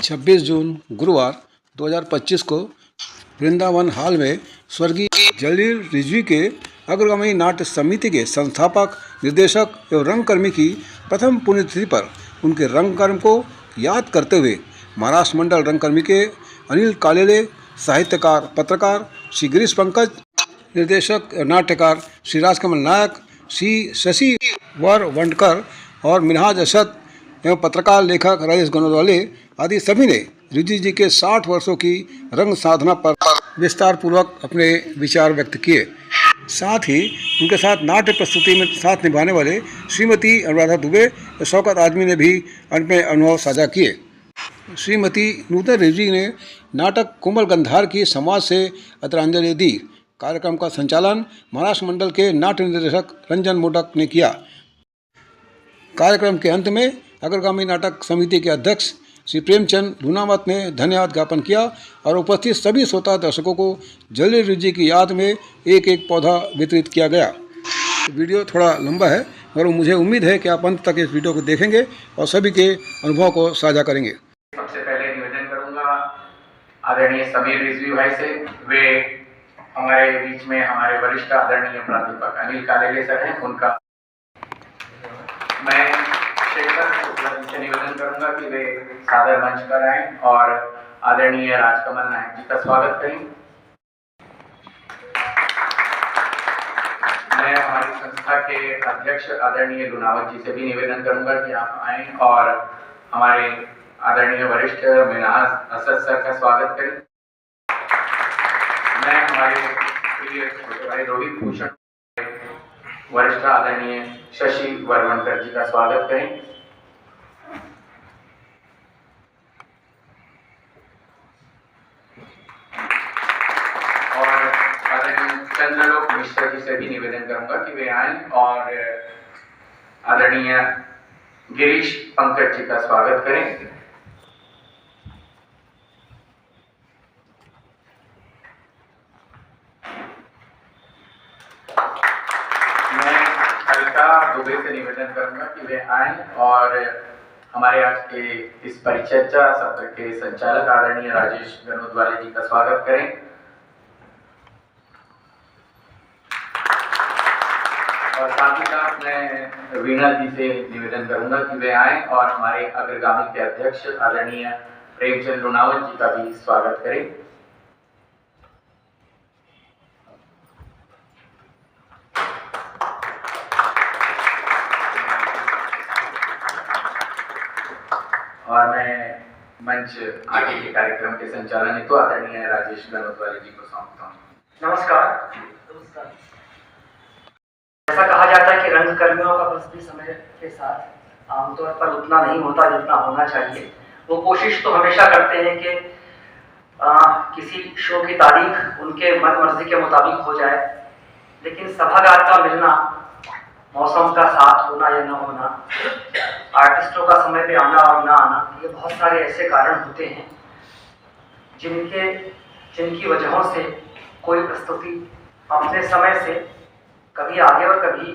26 जून गुरुवार 2025 को वृंदावन हॉल में स्वर्गीय जलील रिजवी के अग्रगामी नाट्य समिति के संस्थापक, निर्देशक एवं रंगकर्मी की प्रथम पुण्यतिथि पर उनके रंगकर्म को याद करते हुए महाराष्ट्र मंडल रंगकर्मी के अनिल कालेले, साहित्यकार पत्रकार श्री गिरीश पंकज, निर्देशक नाट्यकार श्री राजकमल नायक, श्री शशि वरवंडकर और मिनहाज अशद एवं पत्रकार लेखक राजेश गनोदवाले आदि सभी ने रिजवी जी के 60 वर्षों की रंग साधना पर विस्तार पूर्वक अपने विचार व्यक्त किए। साथ ही उनके साथ नाट्य प्रस्तुति में साथ निभाने वाले श्रीमती अनुराधा दुबे और शौकत आजमी ने भी अपने अनुभव साझा किए। श्रीमती नूतन रिजवी ने नाटक कोमल गंधार की समाज से अतरांजलि दी। कार्यक्रम का संचालन महाराष्ट्र मंडल के नाट्य निर्देशक रंजन मोडक ने किया। कार्यक्रम के अंत में अग्रगामी नाटक समिति के अध्यक्ष श्री प्रेमचंद लूनावत ने धन्यवाद ज्ञापन किया और उपस्थित सभी श्रोता दर्शकों को जलील रिजवी की याद में एक एक पौधा वितरित किया गया। वीडियो थोड़ा लंबा है मगर मुझे उम्मीद है कि आप अंत तक इस वीडियो को देखेंगे और सभी के अनुभव को साझा करेंगे। सबसे पहले निवेदन करूंगा आदरणीय समीर रिजवी भाई से। वे हमारे बीच में हमारे वरिष्ठ आदरणीय प्राध्यापक अनिल कालेले सर हैं। उनका मैं से निवेदन करूंगा कि वे सादर मंच पर आएं और आदरणीय राजकमल नायक जी का स्वागत करें। मैं हमारी संस्था के अध्यक्ष आदरणीय लूनावत जी से भी निवेदन करूंगा कि आप आएं और हमारे आदरणीय वरिष्ठ मिनहाज अशद सर का स्वागत करें। मैं हमारे प्रिय छोटे भाई रोहित भूषण वरिष्ठ आदरणीय शशि वरवंडकर जी का स्वागत करें। और आदरणीय चंद्रलोक मिश्रा जी से भी निवेदन करूंगा कि वे आएं और आदरणीय गिरीश पंकज जी का स्वागत करें। दुबे से निवेदन करूंगा कि वे आएं और हमारे आज के इस परिचर्चा सत्र के संचालक आदरणीय राजेश गनोदवाले जी का स्वागत करें। और साथ ही साथ मैं वीणा जी से निवेदन करूंगा कि वे आएं और हमारे अग्रगामी के अध्यक्ष आदरणीय प्रेमचंद लूनावत जी का भी स्वागत करें। और मैं मंच आगे के कार्यक्रम के संचालन हेतु आदरणीय राजेश गनोदवाले जी को सौंपता हूँ। नमस्कार। ऐसा कहा जाता है कि रंगकर्मियों का बस भी समय के साथ आमतौर पर उतना नहीं होता जितना होना चाहिए। वो कोशिश तो हमेशा करते हैं कि किसी शो की तारीख उनके मन मर्जी के मुताबिक हो जाए, लेकिन सभागार का मिलना, मौसम का साथ होना या न होना, आर्टिस्टों का समय पे आना और ना आना, ये बहुत सारे ऐसे कारण होते हैं जिनकी वजहों से कोई प्रस्तुति अपने समय से कभी आगे और कभी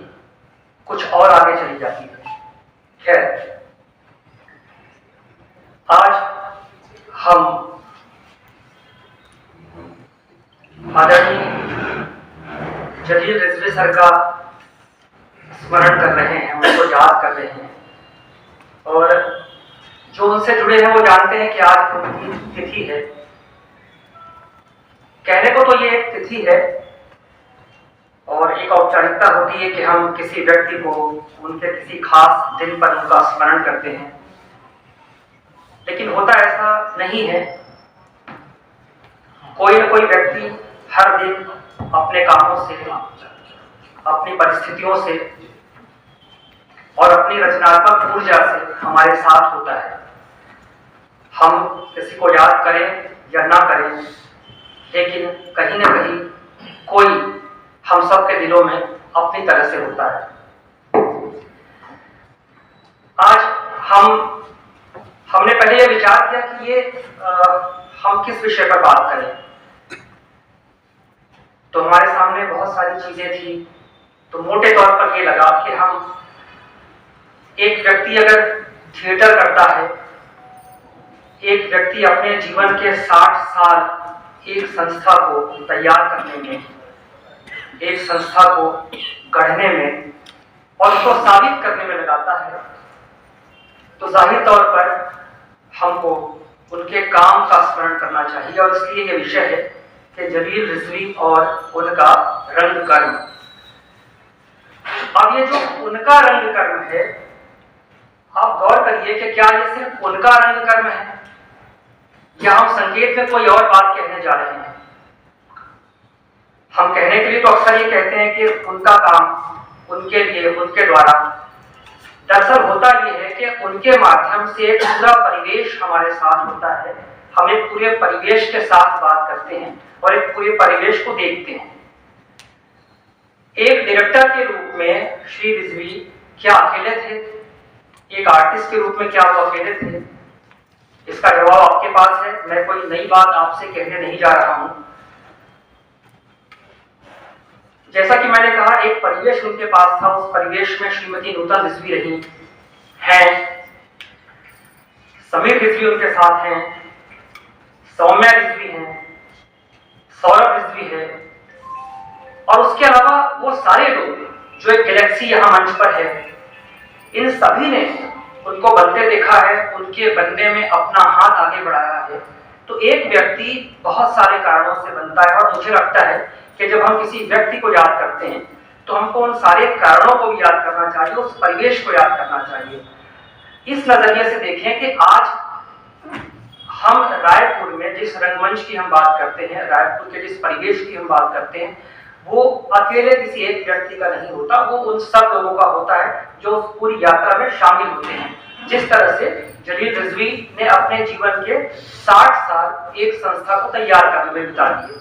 कुछ और आगे चली जाती है। खैर, आज हम आदरणीय जलील रिजवी सर का स्मरण कर रहे हैं, उनको याद कर रहे हैं। और जो उनसे जुड़े हैं वो जानते हैं कि आज उनकी तिथि है। कहने को तो ये एक तिथि है और एक औपचारिकता होती है कि हम किसी व्यक्ति को उनके किसी खास दिन पर उनका स्मरण करते हैं, लेकिन होता ऐसा नहीं है। कोई न कोई व्यक्ति हर दिन अपने कामों से, अपनी परिस्थितियों से और अपनी रचनात्मक ऊर्जा से हमारे साथ होता है। हम किसी को याद करें या ना करें, लेकिन कहीं ना कहीं कोई हम सब के दिलों में अपनी तरह से होता है। आज हमने पहले ये विचार किया कि ये हम किस विषय पर बात करें, तो हमारे सामने बहुत सारी चीजें थी। तो मोटे तौर पर ये लगा कि हम एक व्यक्ति अगर थिएटर करता है एक व्यक्ति अपने जीवन के 60 साल एक संस्था को तैयार करने में, एक संस्था को गढ़ने में और उसको साबित करने में लगाता है, तो जाहिर तौर पर हमको उनके काम का स्मरण करना चाहिए। और इसलिए ये विषय है कि जलील रिजवी और उनका रंग कर्म। अब ये जो उनका रंग कर्म है, आप गौर करिए कि क्या ये सिर्फ उनका रंग कर्म है या हम संकेत में कोई और बात कहने जा रहे हैं। हम कहने के लिए तो अक्सर ये कहते हैं कि उनका काम, उनके लिए, उनके द्वारा। दरअसल होता यह है कि उनके माध्यम से एक पूरा परिवेश हमारे साथ होता है। हम एक पूरे परिवेश के साथ बात करते हैं और एक पूरे परिवेश को देखते हैं। एक डायरेक्टर के रूप में श्री रिजवी क्या अकेले थे? एक आर्टिस्ट के रूप में क्या वो अकेले थे? इसका जवाब आपके पास है। मैं कोई नई बात आपसे कहने नहीं जा रहा हूं। जैसा कि मैंने कहा, एक परिवेश उनके पास था। उस परिवेश में श्रीमती नूतन रिजवी रही हैं, समीर रिजवी उनके साथ हैं, सौम्या रिजवी हैं, सौरभ रिजवी है और उसके अलावा वो सारे लोग जो एक गैलेक्सी यहां मंच पर है, इन सभी ने उनको बनते देखा है, उनके बनने में अपना हाथ आगे बढ़ाया है। तो एक व्यक्ति बहुत सारे कारणों से बनता है और मुझे लगता है कि जब हम किसी व्यक्ति को याद करते हैं तो हमको उन सारे कारणों को भी याद करना चाहिए, उस परिवेश को याद करना चाहिए। इस नजरिए से देखें कि आज हम रायपुर में जिस रंगमंच की हम बात करते हैं, रायपुर के जिस परिवेश की हम बात करते हैं, वो अकेले किसी एक व्यक्ति का नहीं होता, वो उन सब लोगों का होता है जो उस पूरी यात्रा में शामिल होते हैं। जिस तरह से जलील रिजवी ने अपने जीवन के 60 साल एक संस्था को तैयार करने में बिता दिए।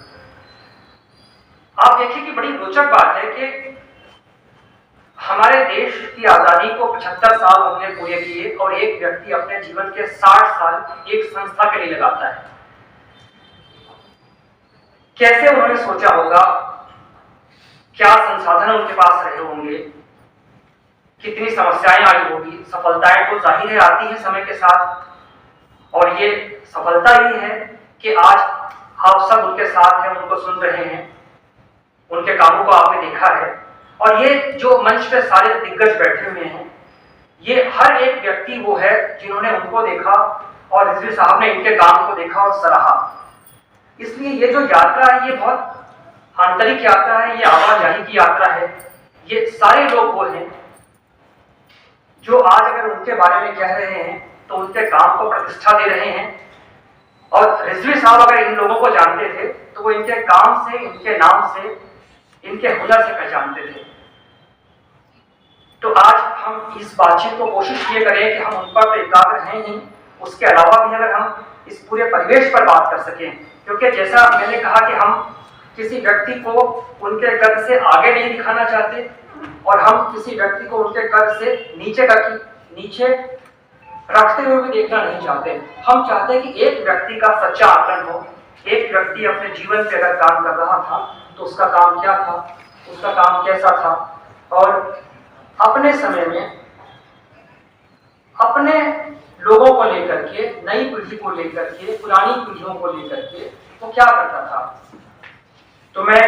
आप देखिए कि बड़ी रोचक बात है कि हमारे देश की आजादी को 75 साल हमने पूरे किए और एक व्यक्ति अपने जीवन के 60 साल एक संस्था के लिए लगाता है। कैसे उन्होंने सोचा होगा, क्या संसाधन उनके पास रहे होंगे, कितनी समस्याएं आई होगी। सफलताएं तो जाहिर है आती है समय के साथ और ये सफलता ही है कि आज आप सब उनके साथ हैं, उनको सुन रहे हैं, उनके कामों को आपने देखा है। और ये जो मंच पे सारे दिग्गज बैठे हुए हैं, ये हर एक व्यक्ति वो है जिन्होंने उनको देखा और रिजवी साहब ने इनके काम को देखा और सराहा। इसलिए ये जो यात्रा है, ये बहुत आंतरिक यात्रा है, ये आवाजाही की यात्रा है। ये सारे लोग वो हैं जो आज अगर उनके बारे में कह रहे हैं तो उनके काम को प्रतिष्ठा दे रहे हैं। और रिजवी साहब अगर इन लोगों को जानते थे तो वो इनके काम से, इनके नाम से, इनके हुनर से पहचानते थे। तो आज हम इस बातचीत को कोशिश ये करें कि हम उन पर तो एकाग्र हैं ही, उसके अलावा भी अगर हम इस पूरे परिवेश पर बात कर सकें, क्योंकि जैसा मैंने कहा कि हम किसी व्यक्ति को उनके कद से आगे नहीं दिखाना चाहते और हम किसी व्यक्ति को उनके कद से नीचे रखते हुए भी देखना नहीं चाहते। हम चाहते हैं कि एक व्यक्ति का सच्चा आकलन हो। एक व्यक्ति अपने जीवन पे अगर काम कर रहा था तो उसका काम क्या था, उसका काम कैसा था और अपने समय में अपने लोगों को लेकर के, नई पीढ़ी को लेकर के, पुरानी पीढ़ियों को लेकर के वो क्या करता था। तो मैं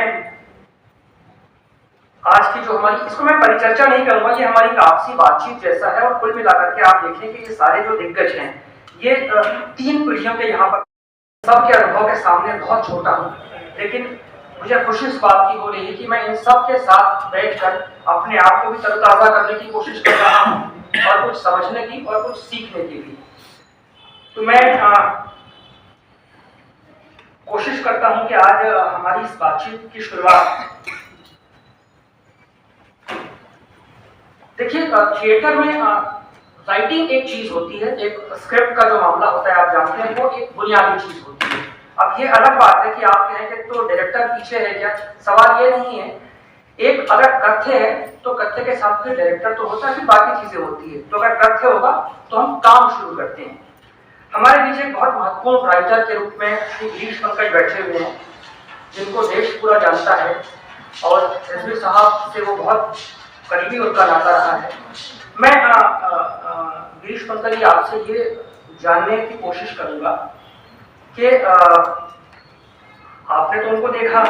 आज की जो हमारी, इसको मैं परिचर्चा नहीं करूंगा, ये हमारी आपसी बातचीत जैसा है। और कुल मिलाकर के आप देखें कि ये सारे जो दिग्गज हैं, ये 3 पीढ़ियों के यहाँ पर सबके अनुभव के सामने बहुत छोटा हूँ, लेकिन मुझे खुशी इस बात की हो रही है कि मैं इन सब के साथ बैठकर अपने आप को भी तरोताजा करने की कोशिश कर रहा हूँ और कुछ समझने की और कुछ सीखने की भी। तो मैं कोशिश करता हूँ कि आज हमारी इस बातचीत की शुरुआत, देखिए थिएटर में राइटिंग एक चीज होती है, एक स्क्रिप्ट का जो मामला होता है आप जानते हैं, वो एक बुनियादी चीज होती है। अब ये अलग बात है कि आप कहें कि तो डायरेक्टर पीछे है क्या, सवाल ये नहीं है। एक अगर कथ्य है तो कथ्य के साथ फिर डायरेक्टर तो होता है, फिर बाकी चीजें होती है। तो अगर कथ्य होगा तो हम काम शुरू करते हैं। हमारे बीच एक बहुत महत्वपूर्ण राइटर के रूप में श्री गिरीश पंकज बैठे हुए हैं, जिनको देश पूरा जानता है और रिजवी साहब से वो बहुत करीबी उनका नाता रहा है। मैं गिरीश पंकज जी आपसे ये जानने की कोशिश करूंगा कि आपने तो उनको देखा,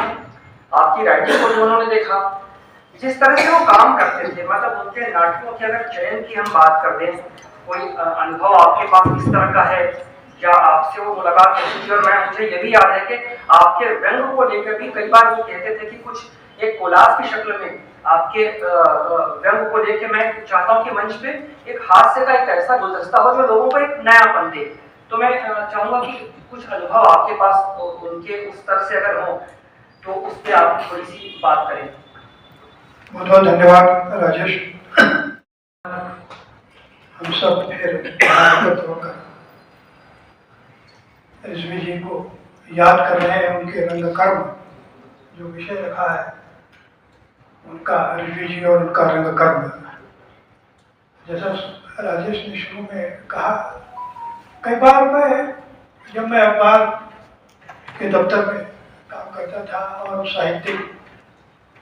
आपकी राइटिंग को भी उन्होंने देखा, जिस तरह से वो काम करते थे, मतलब उनके नाटकों के अगर चयन की हम बात कर दें, कोई अनुभव आपके पास किस तरह का है या आपसे वो मुलाकात होती थी? और मुझे ये भी याद है कि आपके व्यंग को लेकर भी कई बार वो कहते थे कि कुछ एक कोलाज की शक्ल में आपके व्यंग को लेकर मैं चाहता हूँ कि मंच पे एक हास्य का एक ऐसा गुलदस्ता हो जो लोगों को एक नयापन दे। तो मैं चाहूंगा कि कुछ अनुभव आपके पास उनके उस तरह से अगर हो तो उस पर आप थोड़ी सी बात करें। बहुत बहुत धन्यवाद राजेश। हम सब फिर एकत्र होकर रिजवी जी को याद कर रहे हैं, उनके रंग कर्म जो विषय रखा है, उनका रिजवी जी और उनका रंग कर्म। जैसा राजेश ने शुरू में कहा, कई बार जब मैं अखबार के दफ्तर में काम करता था और साहित्यिक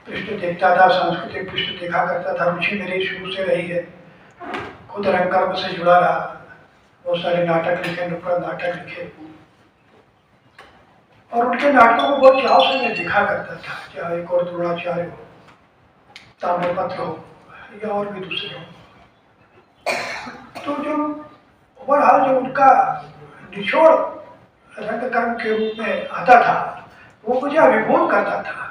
पृष्ठ देखता था, सांस्कृतिक पृष्ठ देखा करता था, रुचि मेरी शुरू से रही है, खुद रंगकर्म से जुड़ा रहा, बहुत सारे नाटक लिखे, नुक्कड़ नाटक लिखे और उनके नाटकों को बहुत चाव से मैं देखा करता था, चाहे एक और द्रोणाचार्य हो, ताम्रपत्र हो या और भी दूसरे हो। तो जो ओवरऑल जो उनका निचोड़ रंगकर्म के रूप में आता था, वो मुझे अभिभूत करता था।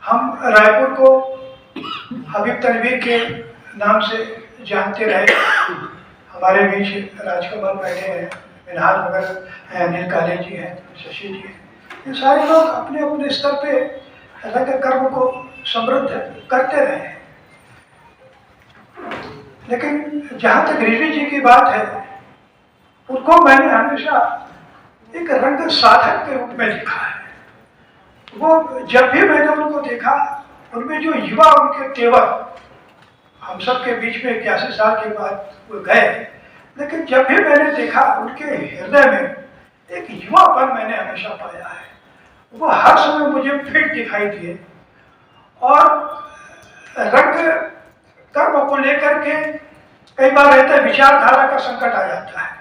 हम रायपुर को हबीब तनवीर के नाम से जानते रहे, हमारे बीच राजकमल बैठे हैं, मिनहाज वगैरह हैं, अनिल काले जी हैं, शशि जी हैं, ये सारे लोग अपने अपने स्तर पे रंग कर्म को समृद्ध करते रहे हैं। लेकिन जहाँ तक रिजवी जी की बात है, उनको मैंने हमेशा एक रंग साधक के रूप में देखा है। वो जब भी मैंने उनको देखा, उनमें जो युवा उनके तेवर, हम सब के बीच में 81 साल के बाद वो गए, लेकिन जब भी मैंने देखा उनके हृदय में एक युवापन मैंने हमेशा पाया है। वो हर समय मुझे फिट दिखाई दिए और रंग कर्म को लेकर के कई बार रहता है विचारधारा का संकट आ जाता है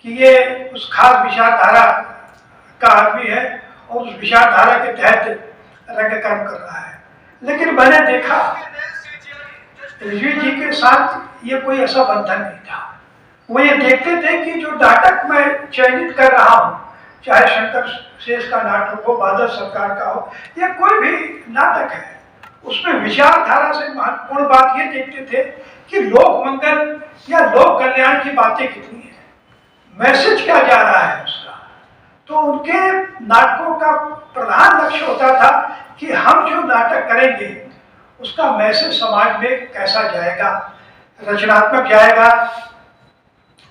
कि ये उस खास विचारधारा का आदमी है और उस विचारधारा के तहत रंग कर्म कर रहा है। लेकिन मैंने देखा रिजवी जी के साथ ये कोई ऐसा बंधन नहीं था। वो ये देखते थे कि जो नाटक मैं चयनित कर रहा हूँ, चाहे शंकर शेष का नाटक हो, बादल सरकार का हो, या कोई भी नाटक है, उसमें विचारधारा से महत्वपूर्ण बात ये देखते थे कि लोक मंगल या लोक कल्याण की बातें कितनी है, मैसेज क्या जा रहा है उसका। तो उनके नाटकों का प्रधान लक्ष्य होता था कि हम जो नाटक करेंगे उसका मैसेज समाज में कैसा जाएगा, रचनात्मक जाएगा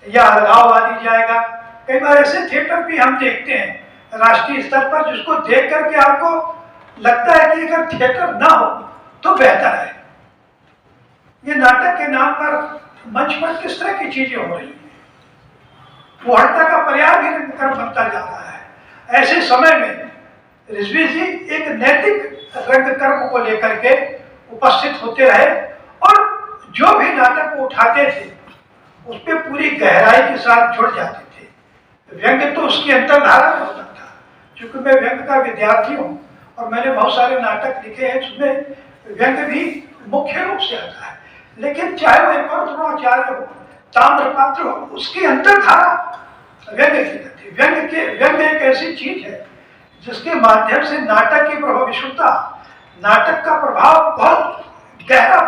या अलगाववादी जाएगा। कई बार ऐसे थिएटर भी हम देखते हैं राष्ट्रीय स्तर पर, जिसको देख करके आपको लगता है कि अगर थिएटर ना हो तो बेहतर है। ये नाटक के नाम पर मंच पर किस तरह की चीजें हो रही हैं, पूर्णता का पर्याय भी रंगकर्म बनता जा रहा है। ऐसे समय में रिजवी जी एक नैतिक रंगकर्म को लेकर के उपस्थित होते रहे और जो भी नाटक वो उठाते थे उस पर पूरी गहराई के साथ जुड़ जाते थे। व्यंग्य तो उसकी अंतर्धारा में होता था। चूंकि मैं व्यंग्य का विद्यार्थी हूँ और मैंने बहुत सारे नाटक लिखे हैं जिसमें व्यंग्य भी मुख्य रूप से आता है, लेकिन चाहे वो एक और द्रोणाचार्य हो, ताम्रपत्र हो, उसकी अंतर्धारा व्यंग्य की रहती है। व्यंग्य एक ऐसी चीज है जिसके माध्यम से नाटक की प्रभावशीलता, नाटक का प्रभाव बहुत गहरा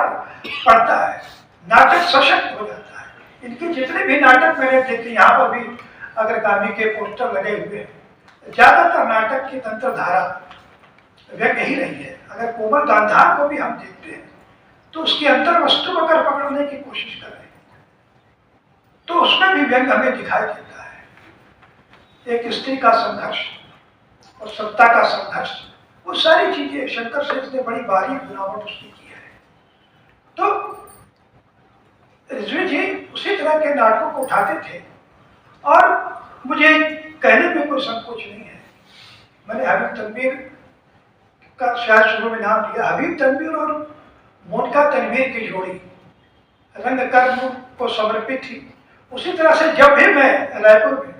पड़ता है, नाटक सशक्त हो जाता है। इनके जितने भी नाटक मैंने देखे, यहाँ पर भी अग्रगामी के पोस्टर लगे हुए हैं, ज्यादातर नाटक की तंत्रधारा व्यंग्य ही रही है। अगर कोमल गांधार को भी हम देखते हैं तो उसकी अंतर वस्तु को अगर पकड़ने की कोशिश करें तो उसमें भी व्यंग्य हमें दिखाई देता है। एक स्त्री का संघर्ष और सत्ता का संघर्ष, वो सारी चीजें शंकर शेष ने बड़ी बारीक बनावट उसकी की है। तो रिजवी जी उसी तरह के नाटकों को उठाते थे और मुझे कहने में कोई संकोच नहीं है। मैंने हबीब तनवीर का शायद शुरू में नाम लिया। हबीब तनवीर और मोनिका तनवीर की जोड़ी रंगकर्म को समर्पित थी। उसी तरह से जब भी मैं रायपुर में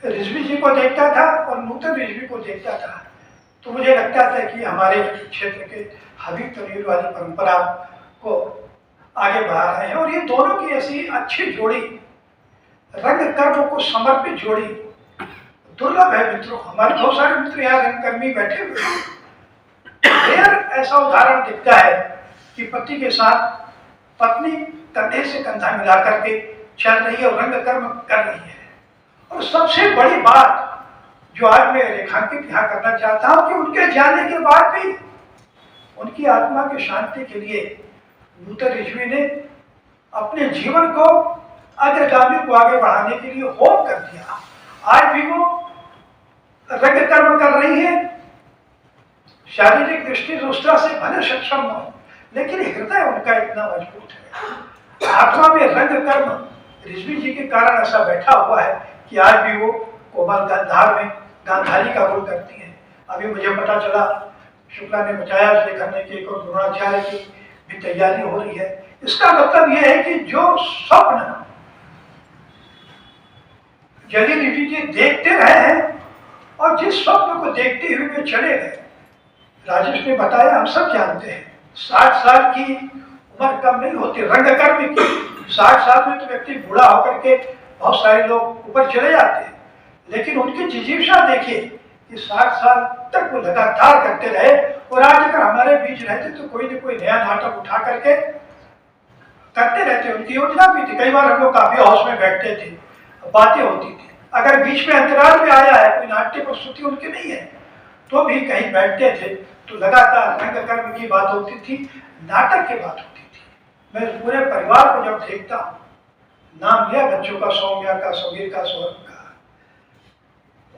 रिजवी जी को देखता था और नूतन रिजवी को देखता था, तो मुझे लगता था कि हमारे क्षेत्र के हबीब तनवीर वाली परंपरा को आगे बढ़ा रहे हैं। और ये दोनों की ऐसी अच्छी जोड़ी, रंग कर्म को समर्पित जोड़ी दुर्लभ है मित्रों। हमारे बहुत सारे मित्र यहाँ रंगकर्मी बैठे हुए हैं। रेयर ऐसा उदाहरण दिखता है कि पति के साथ पत्नी कंधे से कंधा मिला करके चल रही है और रंग कर्म कर रही है। और सबसे बड़ी बात जो आज मैं रेखांकित यहाँ करना चाहता हूँ कि उनके जाने के बाद भी उनकी आत्मा की शांति के लिए नूतन रिजवी ने अपने जीवन को अग्रगामी को आगे बढ़ाने के लिए होम कर दिया। आज भी वो रंग कर्म कर रही है, शारीरिक दृष्टि दूसरा से भले सक्षम न हो, लेकिन हृदय उनका इतना मजबूत है। आत्मा में रंग कर्म रिजवी जी के कारण ऐसा बैठा हुआ है कि आज भी वो कोमल गांधार में गांधारी का रोल करती हैं। अभी मुझे पता चला, शुक्ला ने बताया लेखन ने कि एक और द्रोणाचार्य की भी तैयारी हो रही है। इसका मतलब यह है कि जो स्वप्न जलील रिजवी जी देखते रहे हैं और जिस स्वप्न को देखते हुए वे चले गए, राजेश ने बताया, हम सब जानते हैं 60 साल की उम्र कम नहीं होती रंग कर्म की। 60 साल में तो व्यक्ति बूढ़ा होकर के बहुत सारे लोग ऊपर चले जाते हैं, लेकिन उनकी जिजीविषा देखिए कि 60 साल तक वो लगातार करते रहे। और आज अगर हमारे बीच रहते तो कोई न कोई नया नाटक उठा करके करते रहते। उनकी योजना भी थी, कई बार हम लोग काफी हाउस में बैठते थे, बातें होती थी। अगर बीच में अंतराल में आया है, कोई नाट्य प्रस्तुति उनकी नहीं है, तो भी कहीं बैठते थे तो लगातार रंग कर्म की बात होती थी, नाटक की बात होती थी। मैं पूरे परिवार को जब देखता हूँ, नाम लिया बच्चों का, सौम्या का, समीर का, सौरभ का,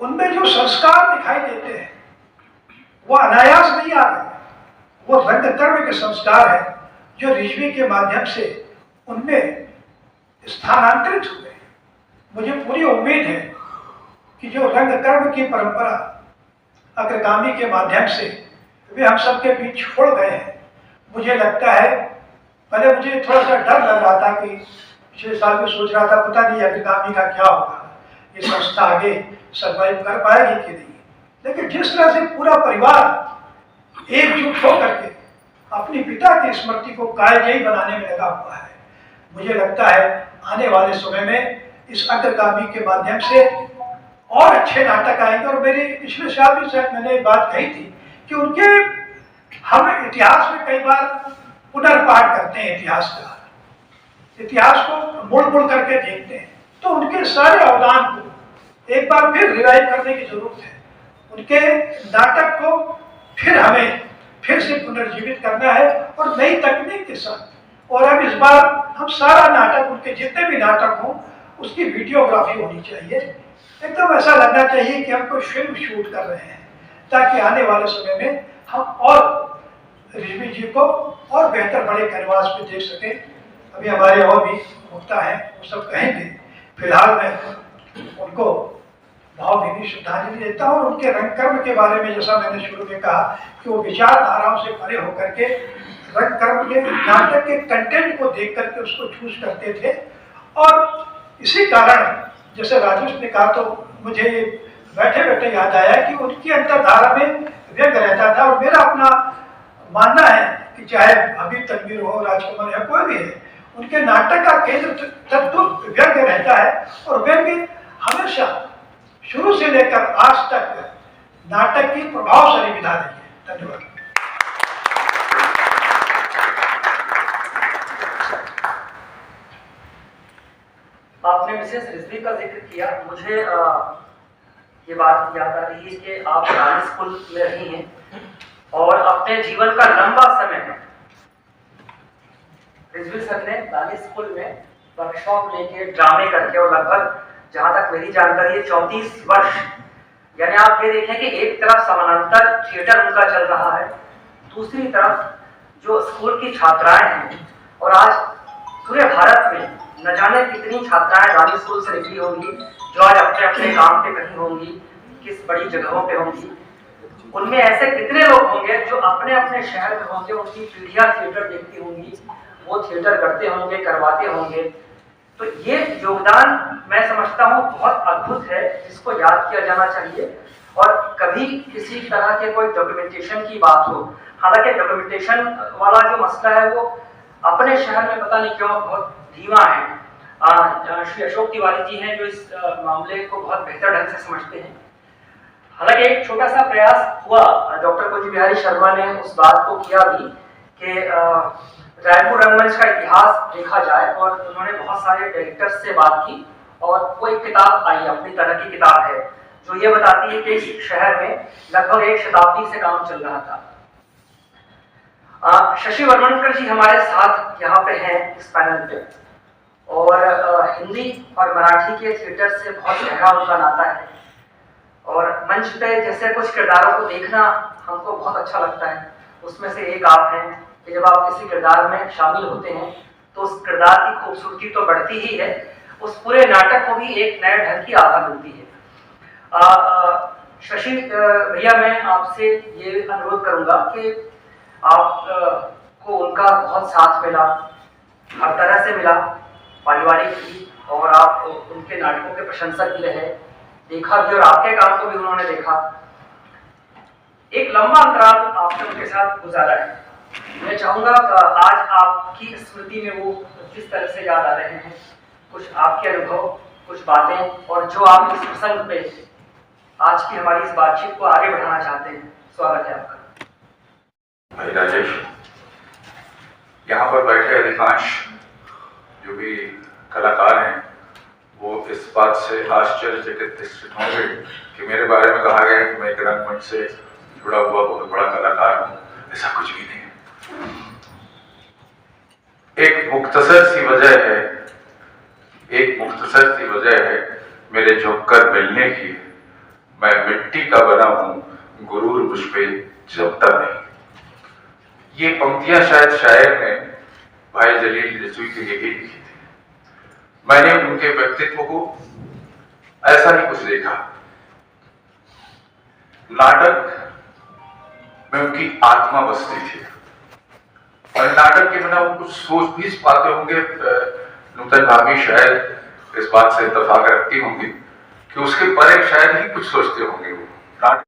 उनमें जो संस्कार दिखाई देते हैं वो अनायास नहीं आ रहे, वो रंग कर्म के संस्कार है जो रिजवी के माध्यम से उनमें स्थानांतरित हुए। मुझे पूरी उम्मीद है कि जो रंग कर्म की परंपरा अग्रगामी के माध्यम से वे हम सबके बीच छोड़ गए हैं। मुझे लगता है, पहले मुझे थोड़ा सा डर लग रहा था कि पिछले साल में सोच रहा था पता नहीं अग्रगामी का क्या होगा, ये संस्था आगे सर्वाइव कर पाएगी कि नहीं। लेकिन जिस तरह से पूरा परिवार एकजुट होकर के अपनी पिता की स्मृति को कायजयी बनाने में लगा हुआ है, मुझे लगता है आने वाले समय में इस अग्रगामी के माध्यम से और अच्छे नाटक आएंगे। और मेरी पिछले साल भी शायद मैंने एक बात कही थी कि उनके हम इतिहास में कई बार पुनर्पाठ करते हैं, इतिहास को मुड़ मुड़ करके देखते हैं, तो उनके सारे अवदान को एक बार फिर रिवाइव करने की जरूरत है। उनके नाटक को फिर हमें फिर से पुनर्जीवित करना है और नई तकनीक के साथ। और अब इस बार हम सारा नाटक, उनके जितने भी नाटक हों, उसकी वीडियोग्राफी होनी चाहिए। एकदम ऐसा लगना चाहिए कि हम कोई फिल्म शूट कर रहे हैं, ताकि आने वाले समय में हम और रिजवी जी को और बेहतर बड़े कैनवास में देख सकें। अभी हमारे और भी वक्ता हैं, वो सब कहेंगे। फिलहाल मैं उनको भावभीनी श्रद्धांजलि देता हूँ। और उनके रंग कर्म के बारे में जैसा मैंने शुरू में कहा कि वो विचारधाराओं से परे होकर के रंग कर्म के नाटक के कंटेंट को देख करके उसको चूज करते थे। और इसी कारण जैसे राजेश ने कहा, तो मुझे बैठे बैठे याद आया कि उनकी अंतरधारा में व्यंग रहता था। और मेरा अपना मानना है कि चाहे हबीब तनवीर हो, राजकुमार या कोई भी है, उनके नाटक का केंद्र तत्व व्यंग रहता है। और व्यंग हमेशा शुरू से लेकर आज तक नाटक की प्रभावशाली विधा रही है। धन्यवाद। आपने विशेष रिजवी का जिक्र किया, मुझे ये बात याद आ रही है कि आप डांस स्कूल में रही हैं और अपने जीवन का लंबा समय रिजवी सर ने डांस स्कूल में वर्कशॉप लेके ड्रामे करके, और लगभग जहां तक मेरी जानकारी है 34 वर्ष, यानी आप ये देखें कि एक तरफ समानांतर थिएटर उनका चल रहा है, दूसरी तरफ जो स्कूल की छात्राएं हैं, और आज पूरे भारत में न जाने कितनी छात्राएं डांस स्कूल से निकली होंगी जो आज अपने अपने काम पे कहीं होंगी, किस बड़ी जगहों पे होंगी। उनमें ऐसे कितने लोग होंगे जो अपने अपने शहर में होंगे, उनकी पीढ़ियां थिएटर देखती होंगी, वो थिएटर करते होंगे, करवाते होंगे। तो ये योगदान मैं समझता हूँ बहुत अद्भुत है, जिसको याद किया जाना चाहिए। और कभी किसी तरह के कोई डॉक्यूमेंटेशन की बात हो, हालांकि डॉक्यूमेंटेशन वाला जो मसला है वो अपने शहर में पता नहीं क्यों बहुत धीमा है। श्री अशोक तिवारी जी हैं जो इस मामले को बहुत बेहतर ढंग से समझते हैं। हालांकि एक छोटा सा प्रयास हुआ, डॉक्टर कुंज बिहारी शर्मा ने उस बात को किया भी कि रायपुर रंगमंच का इतिहास देखा जाए, और उन्होंने बहुत सारे डायरेक्टर्स से बात की और वो एक किताब आई, अपनी तरह की किताब है जो ये बताती है कि इस शहर में लगभग 1 शताब्दी से काम चल रहा था। शशि वर्मनकर जी हमारे साथ यहाँ पे हैं इस पैनल पे, और हिंदी और मराठी के थिएटर से बहुत गहरा उनका नाता है, और मंच पे जैसे कुछ किरदारों को देखना हमको बहुत अच्छा लगता है। उसमें से एक आप हैं कि जब आप किसी किरदार में शामिल होते हैं तो उस किरदार की खूबसूरती तो बढ़ती ही है, उस पूरे नाटक को भी एक नए ढंग की आभा मिलती है। शशि भैया, मैं आपसे ये अनुरोध करूंगा कि आप को उनका बहुत साथ मिला, हर तरह से मिला, पारिवारिक भी, और आप उनके नाटकों के प्रशंसक भी रहे, देखा भी, और आपके काम को भी उन्होंने देखा। एक लंबा अंतराल आपने उनके साथ गुजारा है। मैं चाहूंगा आज आपकी स्मृति में वो किस तरह से याद आ रहे हैं, कुछ आपके अनुभव, कुछ बातें, और जो आप इस प्रसंग पे आज की हमारी इस बातचीत को आगे बढ़ाना चाहते हैं। स्वागत है आपका। भाई राजेश, यहाँ पर बैठे अधिकांश जो भी कलाकार हैं वो इस बात से आश्चर्यचकित होंगे कि मेरे बारे में कहा गया कि मैं एक रंगमंच से जुड़ा हुआ बहुत बड़ा कलाकार हूँ। ऐसा कुछ भी नहीं है। एक मुख्तसर सी वजह है मेरे झुककर मिलने की। मैं मिट्टी का बना हूँ, गुरूर मुझ पे जमता नहीं। ये पंक्तियां शायद शायर ने भाई जलील रिजवी के लिए ही लिखी थी। मैंने उनके व्यक्तित्व को ऐसा ही कुछ देखा। नाटक में उनकी आत्मा बसती थी, और नाटक के बिना वो कुछ सोच भी पाते होंगे। नूतन भाभी शायद इस बात से इत्तेफाक रखती होंगी कि उसके परे शायद ही कुछ सोचते होंगे। वो नाटक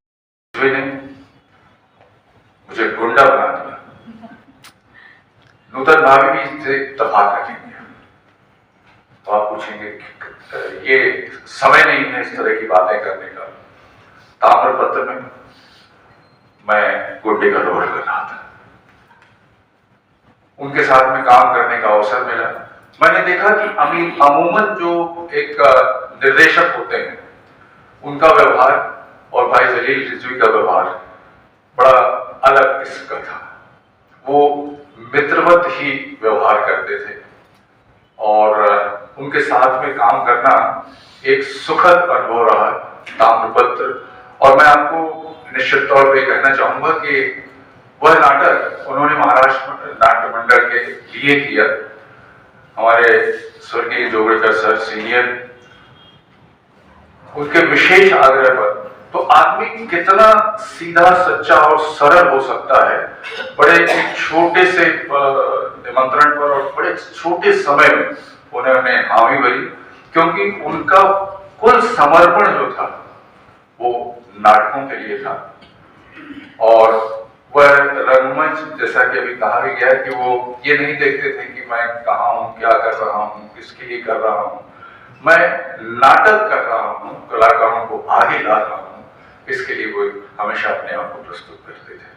ने मुझे गुंडा बना दिया। नूतन भाभी भी इससे इत्तेफाक रखेंगे। तो आप पूछेंगे ये समय नहीं है इस तरह की बातें करने का। ताम्रपत्र में मैं गुंडे का रोल कर रहा था, उनके साथ में काम करने का अवसर मिला। मैंने देखा कि अमूमन जो एक निर्देशक होते हैं उनका व्यवहार और भाई जलील रिजवी का व्यवहार बड़ा अलग किस्म का था। वो मित्रवत ही व्यवहार करते थे, और उनके साथ में काम करना एक सुखद अनुभव रहा। ताम्रपत्र, और मैं आपको निश्चित तौर पे कहना चाहूंगा कि वह नाटक उन्होंने महाराष्ट्र नाट्य मंडल के लिए किया। हमारे स्वर्गीय जोगड़ेकर सर सीनियर, उनके विशेष आग्रह पर। तो आदमी कितना सीधा, सच्चा और सरल हो सकता है बड़े एक छोटे से निमंत्रण पर और बड़े छोटे समय में उन्होंने हामी भरी, क्योंकि उनका कुल समर्पण जो था वो नाटकों के लिए था। और वह रंगमंच, जैसा कि अभी कहा भी गया, कि वो ये नहीं देखते थे कि मैं कहाँ हूँ, क्या कर रहा हूँ, किसके लिए कर रहा हूँ। मैं नाटक कर रहा हूँ, कलाकारों को आगे ला रहा हूँ, इसके लिए वो हमेशा अपने आप को प्रस्तुत करते थे।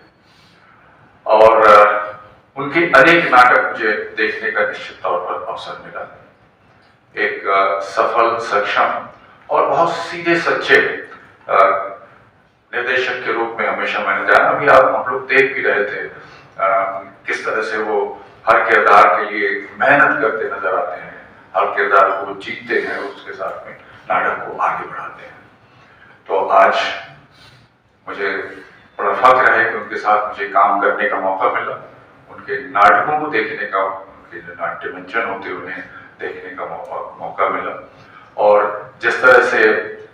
और उनके अनेक नाटक मुझे देखने का निश्चित तौर पर अवसर मिला। एक सफल, सक्षम और बहुत सीधे सच्चे निर्देशक के रूप में हमेशा मैंने जाना। अभी हम लोग देख भी रहे थे किस तरह से वो हर किरदार के लिए मेहनत करते नजर आते हैं, हर किरदार को जीतते हैं, उसके साथ में नाटक को आगे बढ़ाते हैं। तो आज मुझे बड़ा फख्र है कि उनके साथ मुझे काम करने का मौका मिला, उनके नाटकों को देखने का, उनके जो नाट्य मंचन होते उन्हें देखने का मौका मिला। और जिस तरह से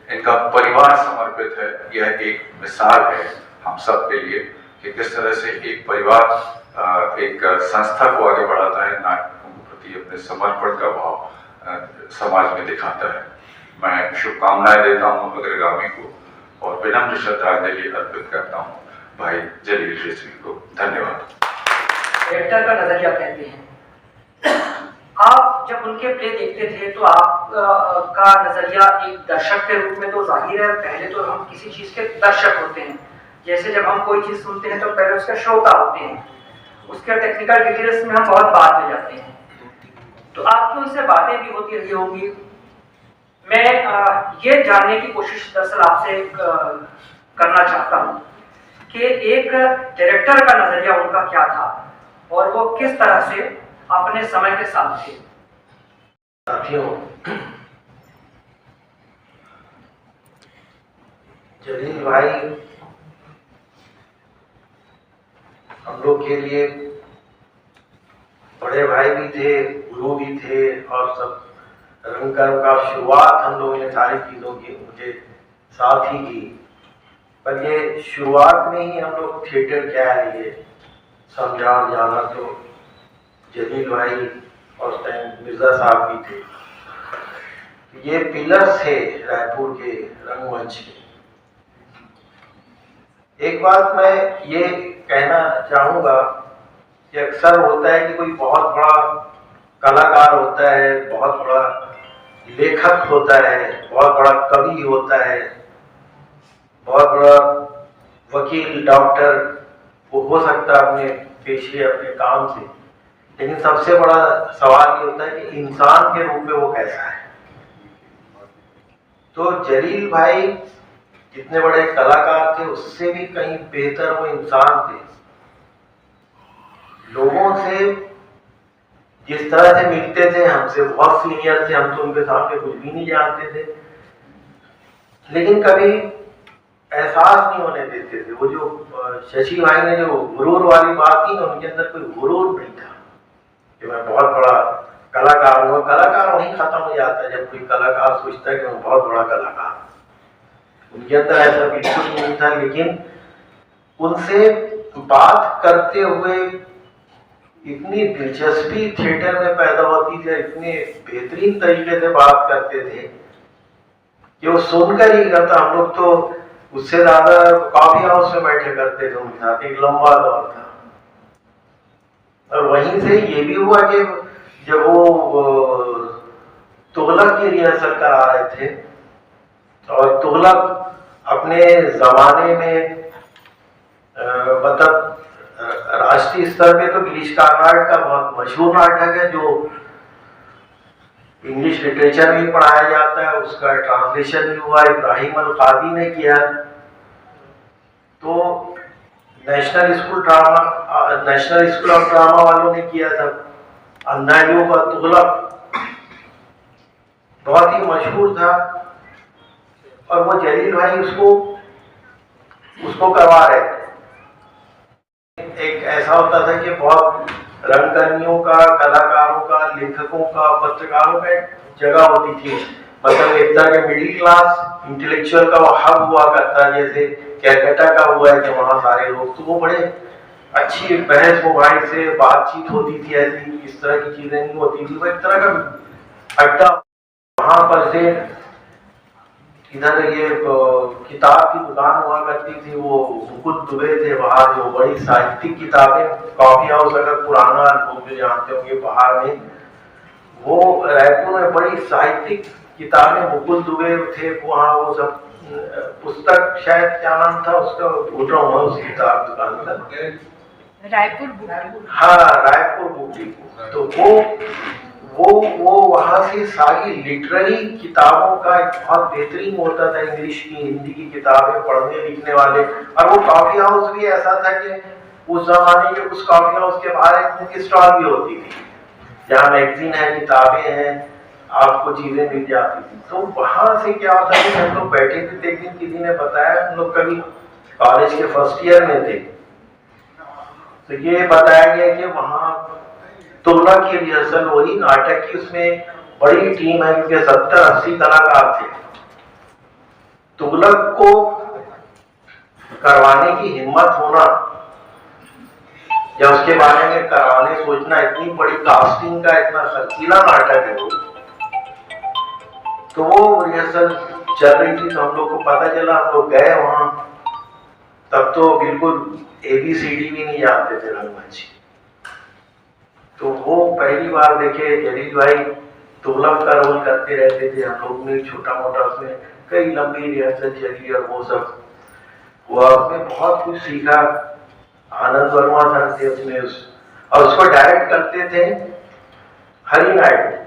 इनका परिवार समर्पित है, यह एक मिसाल है हम सब के लिए कि किस तरह से एक परिवार एक संस्था को आगे बढ़ाता है, नाटकों के प्रति अपने समर्पण का भाव समाज में दिखाता है। मैं शुभकामनाएं देता हूँ अग्रगामी को और विनम्र श्रद्धांजलि अर्पित करता हूँ भाई जलील रिजवी को। धन्यवाद। डायरेक्टर का नजरिया कहते हैं, आप जब उनके प्ले देखते थे तो आप का नजरिया एक दर्शक के रूप में तो जाहिर है, पहले तो हम किसी चीज के दर्शक होते हैं, जैसे जब हम कोई चीज सुनते हैं तो पहले उसके श्रोता होते हैं, उसके टेक्निकल डिटेल्स में हम बहुत बाद में जाते हैं, तो आपकी उनसे बातें भी होती रही होंगी। मैं ये जानने की कोशिश दरअसल आपसे करना चाहता हूँ कि एक डायरेक्टर का नजरिया उनका क्या था और वो किस तरह से अपने समय के साथ थे। साथियों, जलील भाई हम लोग के लिए बड़े भाई भी थे, गुरु भी थे और सब रंगकर्म का शुरुआत हम लोगों ने सारी चीज़ों की मुझे साथ ही की। पर ये शुरुआत में ही हम लोग थिएटर क्या है ये समझा और जाना तो जलील भाई और उस टाइम मिर्जा साहब भी थे। ये पिलर्स थे रायपुर के रंगमंच के। एक बात मैं ये कहना चाहूँगा कि अक्सर होता है कि कोई बहुत बड़ा कलाकार होता है, बहुत बड़ा लेखक होता है, बहुत बड़ा कवि होता है, बहुत बड़ा वकील, डॉक्टर वो हो सकता है अपने पेशे अपने काम से, लेकिन सबसे बड़ा सवाल ये होता है कि इंसान के रूप में वो कैसा है। तो जलील भाई जितने बड़े कलाकार थे उससे भी कहीं बेहतर वो इंसान थे। लोगों से जिस तरह से मिलते थे, हमसे बहुत सीनियर थे, हम तो उनके सामने कुछ भी नहीं जानते थे, लेकिन कभी एहसास नहीं होने देते थे। वो जो शशि भाई ने जो गुरूर वाली बात की ना, उनके अंदर कोई गुरूर नहीं था कि मैं बहुत बड़ा कलाकार हूँ। कलाकार वहीं खत्म हो जाता है जब कोई कलाकार सोचता है कि मैं बहुत बड़ा कलाकार हूँ। उनके अंदर ऐसा बिल्कुल नहीं था, लेकिन उनसे बात करते हुए इतनी दिलचस्पी थिएटर में पैदा होती थी, इतने बेहतरीन तरीके से बात करते थे कि वो सुनकर ही करता। हम लोग तो उससे ज्यादा कॉफी हाउस में बैठे करते थे उनके साथ, एक लंबा दौर था। और वहीं से ये भी हुआ कि जब वो तुगलक की रिहर्सल करा रहे थे और तुगलक अपने जमाने में मतलब राष्ट्रीय स्तर पे तो गिरीश कार्नाड का बहुत मशहूर नाटक है जो इंग्लिश लिटरेचर में पढ़ाया जाता है, उसका ट्रांसलेशन भी हुआ, इब्राहिम अल कादी ने किया। तो नेशनल स्कूल ऑफ ड्रामा वालों ने किया था। अंधारियों का तुगलक बहुत ही मशहूर था और वो जलील भाई उसको करवा रहे थे। एक ऐसा होता था कि बहुत रंगकर्मियों का, कलाकारों का, लेखकों का, पत्रकारों का एक जगह होती थी, मतलब एक तरह के मिडिल क्लास इंटेलेक्चुअल का वो हब हुआ करता, जैसे कैलकाटा का हुआ है कि वहाँ सारे लोग, तो वो बड़े अच्छी बहस मुबाहिर से बातचीत होती थी। ऐसी इस तरह की चीजें नहीं होती थी, वो एक तरह का अड्डा। वहाँ पर से इधर ये किताब की दुकान हुआ करती थी, वो मुकुल दुबे थे बाहर, जो बड़ी साहित्यिक किताबें, कॉफी हाउस अगर पुराना लोग जो जानते होंगे बाहर में, वो रायपुर में बड़ी साहित्यिक किताबें, मुकुल दुबे थे वहाँ, वो सब पुस्तक शायद क्या नाम था उसका, भूल रहा हूँ उस किताब दुकान का, रायपुर। हाँ, रायपुर बुक डिपो। तो वो वहाँ से सारी लिटरेरी किताबों का एक बहुत बेहतरीन होता था, इंग्लिश की, हिंदी की किताबें पढ़ने लिखने वाले। और वो कॉफी हाउस भी ऐसा था कि उस जमाने के उस कॉफी हाउस के बाहर एक बुक स्टॉल भी होती थी, जहाँ मैगजीन है, किताबें हैं, आपको चीजें मिल जाती थी। तो वहां से क्या होता है कि हम लोग बैठे थे, एक दिन किसी ने बताया, हम लोग कभी कॉलेज के फर्स्ट ईयर में थे, तो ये बताया गया कि वहाँ तुगलक की रिहर्सल हो रही नाटक की, उसमें बड़ी टीम है क्योंकि 70-80 कलाकार थे। तुगलक को करवाने की हिम्मत होना या उसके बारे में करवाने सोचना, इतनी बड़ी कास्टिंग का इतना खर्चीला नाटक है वो, तो वो रिहर्सल चल रही थी, तो हम लोग को पता चला, हम लोग गए वहां, तब तो बिल्कुल ABCD भी नहीं जानते थे रंगमंच। तो वो पहली बार देखे जलील भाई तुगलक का रोल करते रहते थे, हम लोग ने छोटा मोटा उसमें कई लंबी रिहर्सल चली और वो सब हुआ, उसमें बहुत कुछ सीखा। आनंद वर्मा सर थे उसमें और उसको डायरेक्ट करते थे हरि नायडू।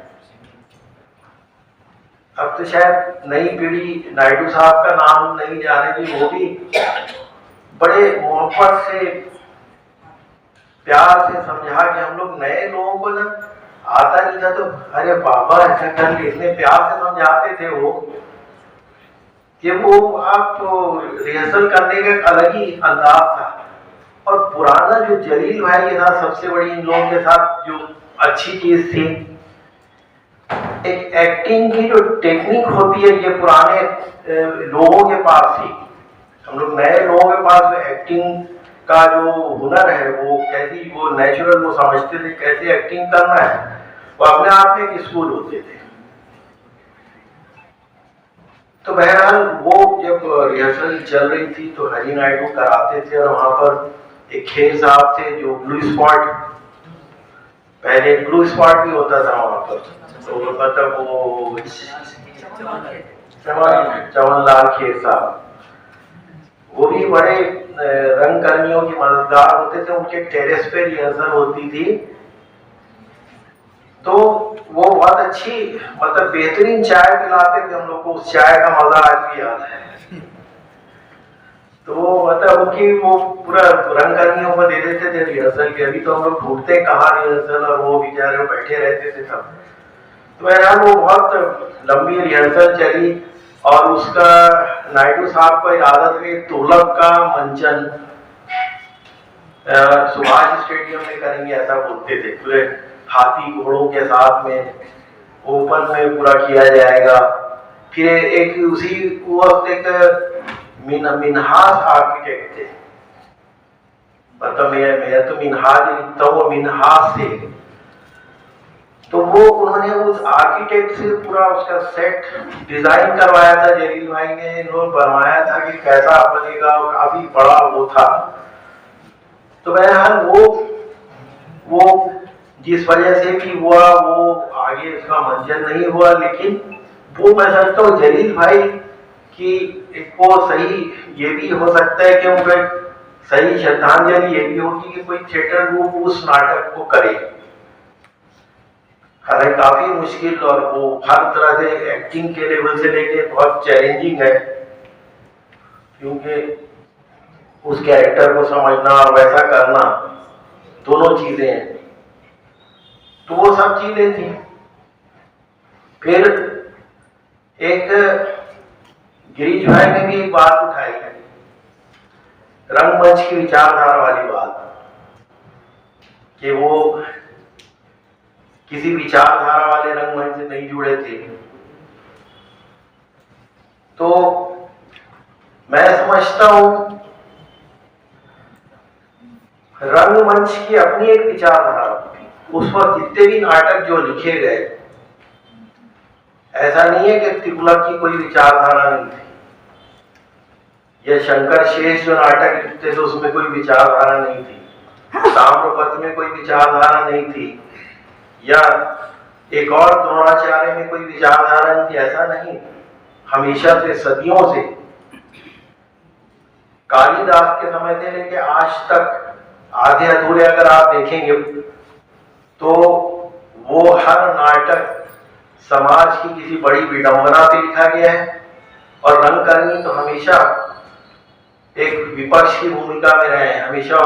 अब तो शायद नई पीढ़ी नायडू साहब का नाम नहीं जानेगी, वो भी बड़े मोहब्बत से प्यार से समझा कि हम लोग नए लोगों को ना आता नहीं था तो अरे बाबा ऐसा कर ले, इतने प्यार से समझाते थे वो कि वो आप रिहर्सल करने का एक अलग ही अंदाज था। और पुराना जो जलील भाई के साथ सबसे बड़ी इन लोगों के साथ जो अच्छी चीज थी, एक एक्टिंग की जो टेक्निक होती है ये पुराने लोगों के पास थी। हम लोग नए लोगों के पास जो एक्टिंग का जो हुनर है वो कैसी, वो नेचुरल वो समझते थे कैसे एक्टिंग करना है, वो अपने आप में एक स्कूल होते थे। तो बहरहाल वो जब रिहर्सल चल रही थी तो हरि नायडू कराते थे और वहां पर एक खेर साहब थे जो ब्लू स्पॉट, पहले ब्लू स्पॉट भी होता था वहां पर, तो मतलब वो चमनलाल खेर साहब, वो भी बड़े रंगकर्मियों की मददगार होते थे। उनके टेरेस पे रिहर्सल होती थी तो वो बहुत अच्छी मतलब बेहतरीन चाय पिलाते थे हम लोग को, उस चाय का मजा आज भी याद है। तो मतलब उनकी वो पूरा रंगकर्मियों को दे देते थे रिहर्सल के, अभी तो हम लोग ढूंढते कहाँ रिहर्सल, और वो बेचारे बैठे रहते थे सब। तो बहरहाल वो बहुत लंबी रिहर्सल चली और उसका नायडू साहब को एक आदत है तुगलक का मंचन सुभाष स्टेडियम में करेंगे ऐसा बोलते थे, पूरे हाथी घोड़ों के साथ में ओपन में पूरा किया जाएगा। फिर एक उसी वक्त एक मिन्हाज आर्किटेक्ट थे, मतलब मैं तो मिन्हाज लिखता हूँ, मिन्हाज से, तो वो उन्होंने उस आर्किटेक्ट से पूरा उसका सेट डिजाइन करवाया था, जलील भाई ने इन्होंने बनवाया था कि कैसा बनेगा, काफी बड़ा वो था। तो बहरहाल वो जिस वजह से भी हुआ वो आगे उसका मंचन नहीं हुआ, लेकिन वो मैं समझता हूँ जलील भाई की एक वो सही ये भी हो सकता है कि उनको एक सही श्रद्धांजलि ये भी होगी कि कोई थिएटर ग्रुप उस नाटक को करे। हालांकि काफी मुश्किल और वो हर तरह से एक्टिंग के लेवल से लेके बहुत चैलेंजिंग है, क्योंकि उस कैरेक्टर को समझना और वैसा करना दोनों चीजें हैं। तो वो सब चीजें थी। फिर एक गिरीश भाई ने भी एक बात उठाई, रंगमंच की विचारधारा वाली बात, कि वो किसी विचारधारा वाले रंगमंच से नहीं जुड़े थे। तो मैं समझता हूं रंगमंच की अपनी एक विचारधारा, उस वक्त जितने भी नाटक जो लिखे गए, ऐसा नहीं है कि तुगलक की कोई विचारधारा नहीं थी, या शंकर शेष जो नाटक लिखते थे उसमें कोई विचारधारा नहीं थी, ताम्रपत्र में कोई विचारधारा नहीं थी, या एक और द्रोणाचार्य में कोई विचारधारा नहीं थी, ऐसा नहीं। हमेशा से सदियों से कालिदास के समय से लेके आज तक आधे अधूरे अगर आप देखेंगे तो वो हर नाटक समाज की किसी बड़ी विडंबना पे लिखा गया है, और रंगकर्मी तो हमेशा एक विपक्ष की भूमिका में रहे हैं, हमेशा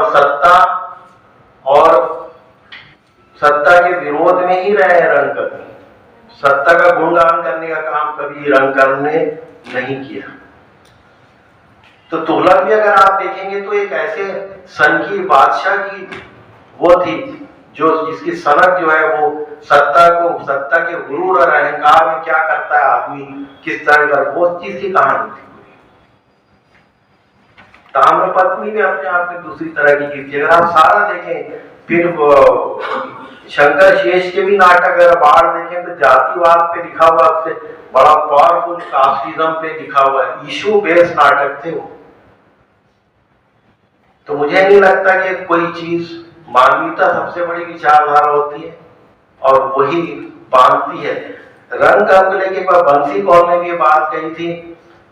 सत्ता के विरोध में ही रहे हैं रंगकर्मी। सत्ता का गुणगान करने का काम कभी रंगकर्मी ने नहीं किया। तो तुगलक भी अगर आप देखेंगे तो एक ऐसे सन की बादशाह की वो थी जो जिसकी सनक जो है वो सत्ता के गुरूर और अहंकार में क्या करता है आदमी, किस तरह का, वो चीज की कहानी थी। ताम्रपत्नी भी अपने आप में दूसरी तरह की चीज थी। अगर आप सारा देखें, फिर शंकर शेष के भी नाटक अगर बाढ़ देखें तो जातिवाद पे लिखा हुआ उससे बड़ा पावरफुल कास्टिज्म पे लिखा हुआ है, इशू बेस्ड नाटक थे वो। तो मुझे नहीं लगता कि कोई चीज, मानवीयता सबसे बड़ी विचारधारा होती है और वही बांधती है। रंग कर्म को लेके एक बार बंसी कौल ने भी ये बात कही थी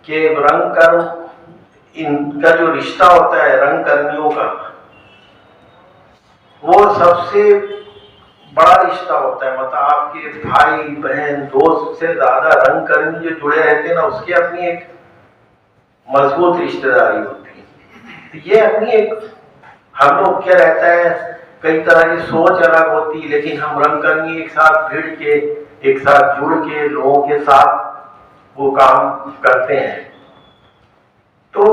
कि रंग कर्म, इनका जो रिश्ता होता है रंग कर्मियों का, वो सबसे बड़ा रिश्ता होता है। मतलब आपके भाई बहन दोस्त से ज्यादा रंग कर्मी जो जुड़े रहते हैं ना, उसकी अपनी एक मजबूत रिश्तेदारी होती है। तो ये अपनी एक, हम लोग क्या रहता है, कई तरह की सोच अलग होती है, लेकिन हम रंगकर्मी एक साथ भिड़ के, एक साथ जुड़ के लोगों के साथ वो काम करते हैं। तो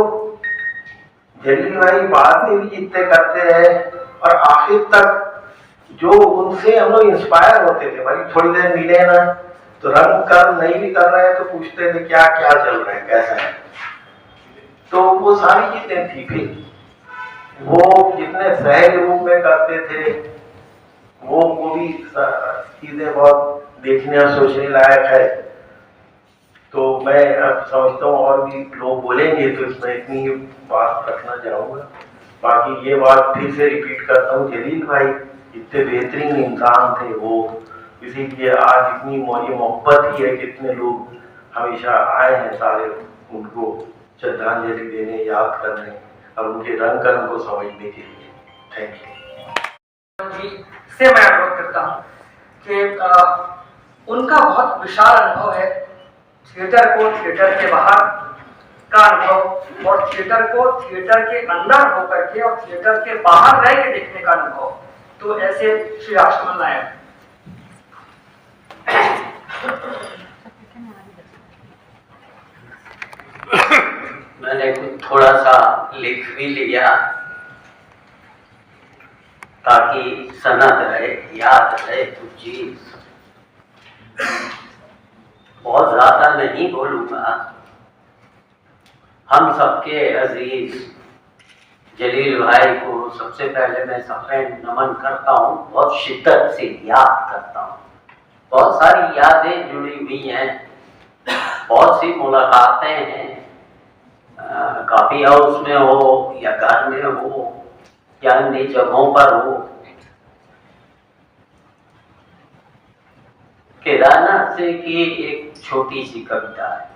जलील भाई बात में भी जितने करते रहे और आखिर तक जो उनसे हम लोग इंस्पायर होते थे, भाई थोड़ी देर मिले ना तो रंग कर्म नहीं भी कर रहे हैं तो पूछते थे क्या क्या चल रहा है, कैसा है। तो वो सारी चीजें थी। फिर वो जितने सहज रूप में करते थे वो भी चीजें बहुत देखने और सोचने लायक है। तो मैं अब समझता हूँ और भी लोग बोलेंगे तो इसमें इतनी बात रखना चाहूँगा। बाकी ये बात फिर से रिपीट करता हूँ, जलील भाई इतने बेहतरीन इंसान थे वो, इसीलिए आज इतनी मोहब्बत ही है कि इतने लोग हमेशा आए हैं सारे उनको श्रद्धांजलि देने, याद करने और उनके रंग कर्म को समझने के लिए। थैंक यू जी से मैं अनुरोध करता हूँ कि उनका बहुत विशाल अनुभव है थिएटर को थिएटर के बाहर का अनुभव और थिएटर को थिएटर के अंदर होकर के और थिएटर के बाहर रह के देखने का अनुभव। तो ऐसे श्री राजकमल नायक मैंने कुछ थोड़ा सा लिख भी लिया ताकि सनद रहे, याद रहे तो चीज। बहुत ज्यादा नहीं बोलूंगा। हम सबके अजीज जलील भाई को सबसे पहले मैं सफेद नमन करता हूँ, बहुत शिद्दत से याद करता हूँ। बहुत सारी यादें जुड़ी हुई हैं, बहुत सी मुलाकातें हैं, कॉफी हाउस में हो या घर में हो या अन्य जगहों पर हो। केदारनाथ से की एक छोटी सी कविता है,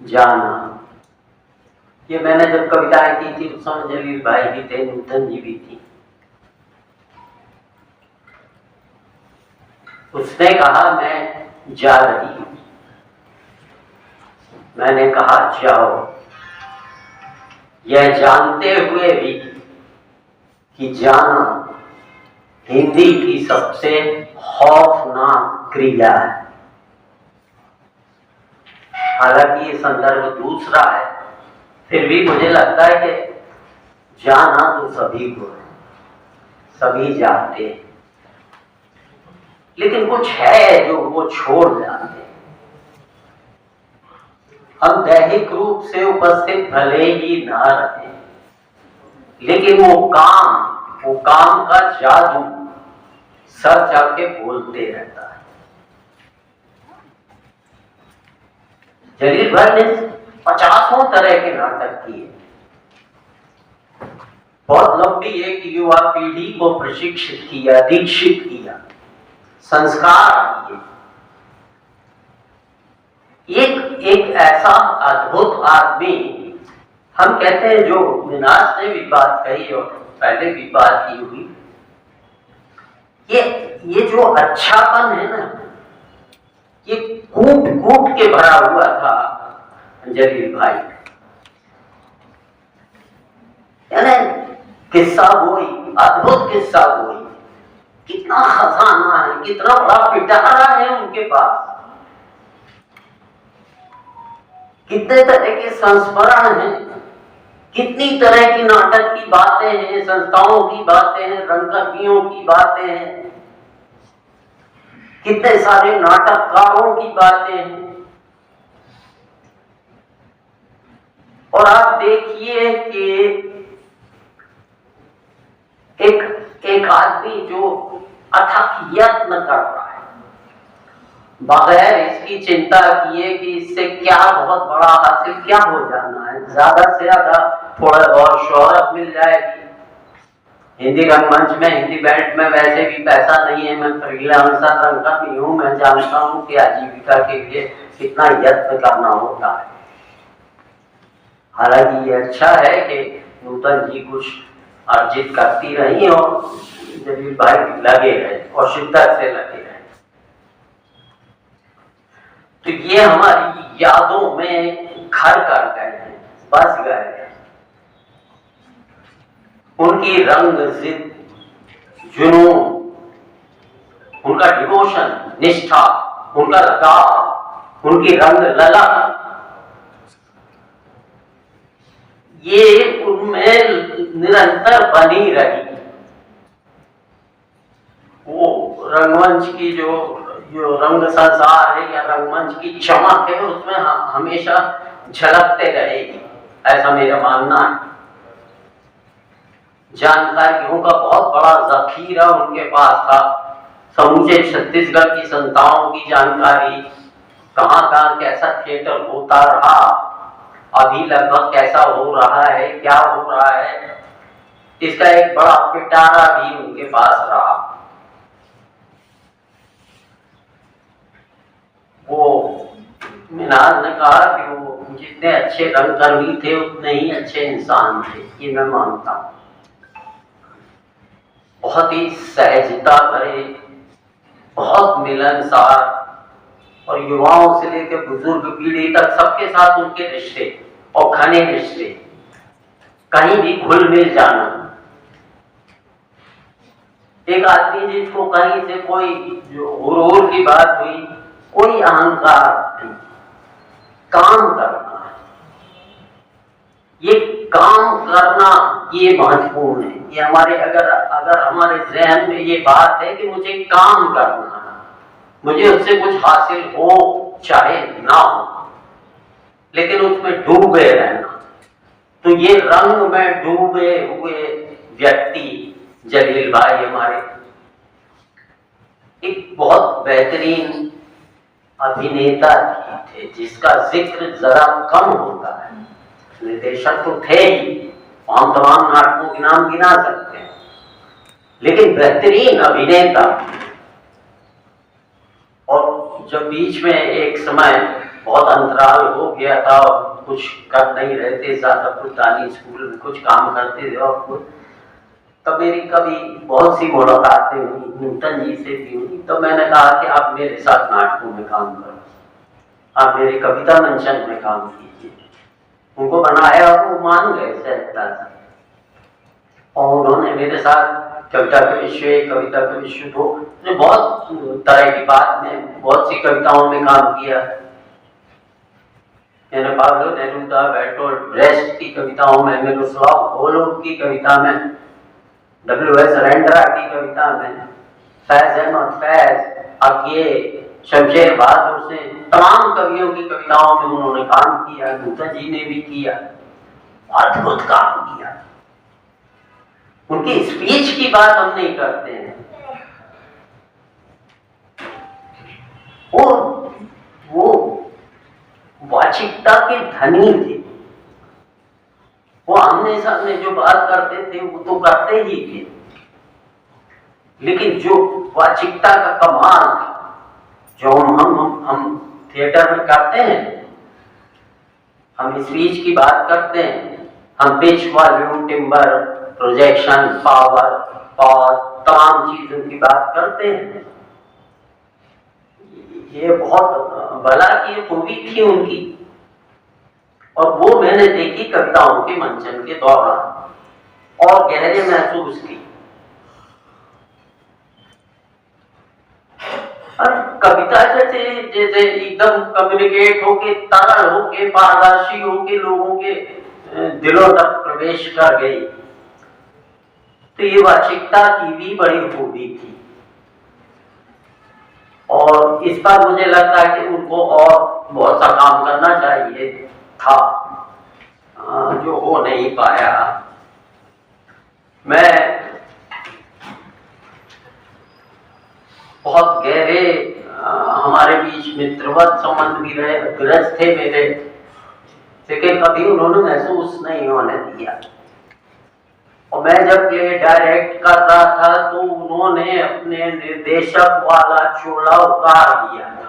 जाना। ये मैंने जब कविताएं की थी उस समय जलील भाई भी थे, नूतन जी भी थी। उसने कहा मैं जा रही हूं। मैंने कहा जाओ, यह जानते हुए भी कि जाना हिंदी की सबसे खौफनाक क्रिया है। हालांकि ये संदर्भ दूसरा है, फिर भी मुझे लगता है कि जाना तो सभी को है, सभी जाते हैं, लेकिन कुछ है जो वो छोड़ जाते हैं। हम दैहिक रूप से उपस्थित भले ही ना रहे, लेकिन वो काम का जादू सर जाके बोलते रहता है। जलील भाई ने 50 तरह के नाटक किए। बहुत लंबी एक युवा पीढ़ी को प्रशिक्षित किया, दीक्षित किया, संस्कार दिए। एक ऐसा अद्भुत आदमी, हम कहते हैं, जो मिनाज ने भी बात कही और पहले भी बात की हुई, ये जो अच्छापन है ना, ये कूट कूट के भरा हुआ था जलील भाई। यानी किस्सा वही, अद्भुत किस्सा वही। कितना खजाना है, कितना बड़ा पिटारा है उनके पास, कितने तरह के संस्मरण हैं, कितनी तरह की नाटक की बातें हैं, संस्थाओं की बातें हैं, रंगकर्मियों की बातें हैं, कितने सारे नाटककारों की बातें हैं। और आप देखिए कि एक आदमी जो अथक यत्न कर रहा है, बगैर इसकी चिंता किए कि इससे क्या बहुत बड़ा हासिल क्या हो जाना है, ज्यादा से ज्यादा थोड़ा बहुत शोहरत मिल जाएगी। हिंदी रंगमंच में, हिंदी बेल्ट में वैसे भी पैसा नहीं है, मैं फ्रीलांसर रंगकर भी हूँ, मैं जानता हूँ कि आजीविका के लिए कितना यत्न करना होता है। हालांकि ये अच्छा है कि नूतन जी कुछ अर्जित करती रही और जलील भाई लगे रहे और शिद्दत से लगे रहे। तो ये हमारी यादों में घर कर गए हैं, बस गए हैं। उनकी रंग जिद, जुनून, उनका डिवोशन, निष्ठा, उनका लगाव, उनकी रंग ललक, ये उनमें निरंतर बनी रही। वो रंगमंच की जो रंग संसार है या रंगमंच की चमक है, उसमें हमेशा झलकते रहेगी, ऐसा मेरा मानना है। जानकारियों का बहुत बड़ा जखीरा उनके पास था। समूचे छत्तीसगढ़ की संस्थाओं की जानकारी, कहाँ कहाँ कैसा थिएटर होता रहा, अभी लगभग कैसा हो रहा है, क्या हो रहा है, इसका एक बड़ा पिटारा भी उनके पास रहा। वो मिनाज ने कहा कि वो जितने अच्छे रंगकर्मी थे उतने ही अच्छे इंसान थे, ये मैं मानता हूँ। बहुत ही सहजता भरे, बहुत मिलनसार, और युवाओं से लेकर बुजुर्ग पीढ़ी तक सबके साथ उनके रिश्ते और घने रिश्ते, कहीं भी घुल मिल जाना। एक आदमी जिसको कहीं से कोई जो गुरूर की बात हुई, कोई अहंकार नहीं, काम करना है, ये काम करना ये महत्वपूर्ण है। ये हमारे अगर हमारे जहन में ये बात है कि मुझे काम करना है, मुझे उससे कुछ हासिल हो चाहे ना हो, लेकिन उसमें डूबे रहना, तो ये रंग में डूबे हुए व्यक्ति जलील भाई हमारे एक बहुत बेहतरीन अभिनेता थे, जिसका जिक्र जरा कम होता है। निर्देशक तो थे ही, हम तमाम नाटकों के नाम गिना सकते हैं, लेकिन बेहतरीन अभिनेता। और जब बीच में एक समय बहुत अंतराल हो गया था और कुछ कर नहीं रहे थे, ज्यादा पुरानी स्कूल में कुछ काम करते थे, और तब मेरी कभी बहुत सी मुलाकातें हुई, नूतन जी से भी हुई। तो मैंने कहा कि आप मेरे साथ नाटकों में काम करो, आप मेरे कविता मंचन में काम कीजिए। उनको बनाया और वो मान गए सहजता से, और उन्होंने मेरे साथ कविता के विषय, कविता के विषय तो बहुत तरह की बात में बहुत सी कविताओं में काम किया। मैंने पाब्लो नेरूदा, बेर्टोल्ट ब्रेस्ट की कविताओं में, मिरोस्लाव होलोव की कविता में, W.S. रेंड्रा की कविता में, फैज अहमद फैज, अकिए, शमशेर बहादुर से तमाम कवियों की कविताओं में उन्होंने काम किया। नूतन जी ने भी किया, अद्भुत काम किया। उनकी स्पीच की बात हम नहीं करते हैं, वो वाचिकता के धनी थे। वो आमने सामने जो बात करते थे वो तो करते ही थे, लेकिन जो वाचिकता का कमाल था, जो हम थिएटर में करते हैं, हम स्पीच की बात करते हैं, हम pitch, volume, timber, projection, power, pause, तमाम चीजों की बात करते हैं। ये बहुत भला की खूबी थी उनकी, और वो मैंने देखी कविताओं के मंचन के दौरान और गहरे महसूस की। और कविता जैसे जैसे एकदम कम्युनिकेट होके, तरल होके, पारदर्शी होके लोगों के दिलों तक प्रवेश कर गई, तो ये वाचिकता की भी बड़ी खूबी थी। और इस पर मुझे लगता है कि उनको और बहुत सा काम करना चाहिए था, जो हो नहीं पाया। मैं बहुत गहरे हमारे बीच मित्रवत संबंध भी रहे, ग्रज थे मेरे, लेकिन कभी उन्होंने महसूस नहीं होने दिया। और मैं जब प्ले डायरेक्ट कर रहा था तो उन्होंने अपने निर्देशक वाला चोला उतार दिया था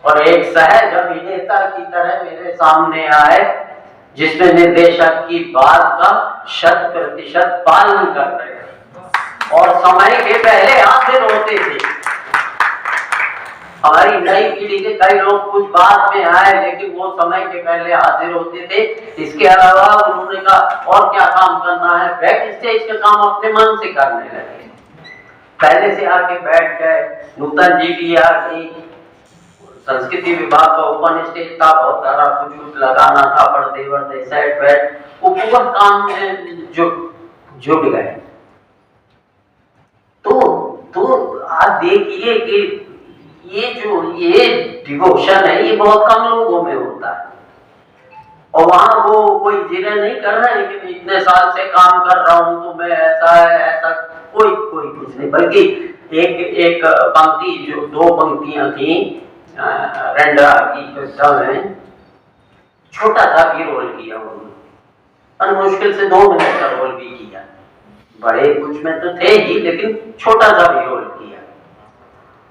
और एक सहज अभिनेता की तरह मेरे सामने आए, जिसमें निर्देशक की बात का 100% पालन कर रहे थे और समय के पहले हाजिर होते थे। हमारी नई पीढ़ी के कई लोग कुछ बाद में आए, लेकिन वो समय के पहले हाजिर होते थे। इसके अलावा उन्होंने कहा और क्या काम करना है, बैक स्टेज का काम अपने मन से करने लगे। पहले से आके बैठ गए। नूतन जी भी आ गई, संस्कृति विभाग का ओपन स्टेज था, बहुत सारा कुछ लगाना था, पर्दे वर्दे सेट वेट, वो पूरा काम में जुट गए। तो आप देखिए कि ये डिवोशन है, ये बहुत कम लोगों में होता है। और वहां वो कोई जिक्र नहीं कर रहा है कि इतने साल से काम कर रहा हूं तो मैं ऐसा है ऐसा, कोई कुछ नहीं। बल्कि एक पंक्ति, जो 2 पंक्तियां थी रेंडरा की कविता में, छोटा सा भी रोल किया उन्होंने, और मुश्किल से 2 मिनट का रोल भी किया। बड़े कुछ में तो थे ही, लेकिन छोटा सा भी रोल किया।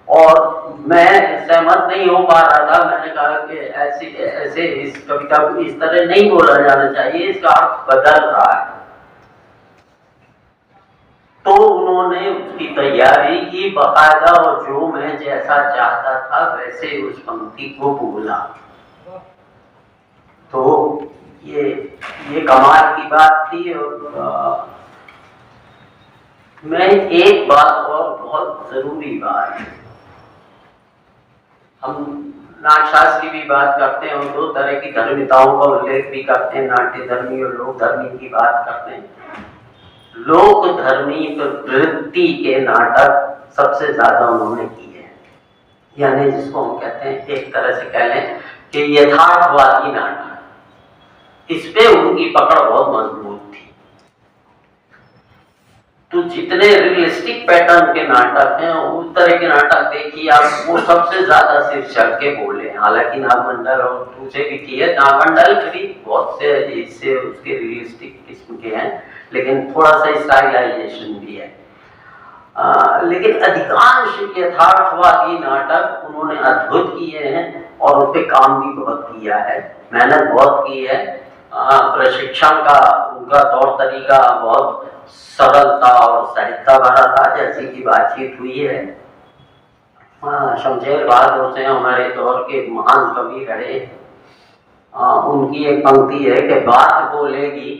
और मैं सहमत नहीं हो पा रहा था। मैंने कहा कि ऐसे इस कविता को इस तरह नहीं बोला जाना चाहिए, इसका अर्थ बदल रहा है। तो उन्होंने उसकी तैयारी की बाकायदा, और जो मैं जैसा चाहता था वैसे उस पंक्ति को बोला। तो ये कमाल की बात थी। और मैं एक बात और बहुत जरूरी बात है, हम नाट्यशास्त्र की भी बात करते हैं और 2 तरह की धर्मिताओं का उल्लेख भी करते हैं, नाट्य धर्मी और लोक धर्मी की बात करते हैं। लोक धर्मी प्रवृत्ति के नाटक सबसे ज्यादा उन्होंने किए हैं, यानी जिसको हम कहते हैं, एक तरह से कह लें कि यथार्थवादी नाटक। इस पे उनकी पकड़ बहुत मजबूत थी। तो जितने रियलिस्टिक पैटर्न के नाटक हैं, उस तरह के नाटक देखिए आप, वो सबसे ज्यादा सिर चढ़ के बोले। हालांकि नागमंडल और दूसरे भी किए, नागमंडल भी बहुत से इससे उसके रियलिस्टिक किस्म के हैं, लेकिन थोड़ा सा स्टाइलाइजेशन भी है। लेकिन अधिकांश यथार्थवादी नाटक उन्होंने अद्भुत किए हैं और उस पर काम भी बहुत किया है, मेहनत बहुत की है। प्रशिक्षण का उनका तौर तरीका बहुत सरलता और सहजता भरा था, जैसी की बातचीत हुई है। शमशेर बहादुर से हमारे दौर के महान कवि रहे। उनकी एक पंक्ति है कि बात बोलेगी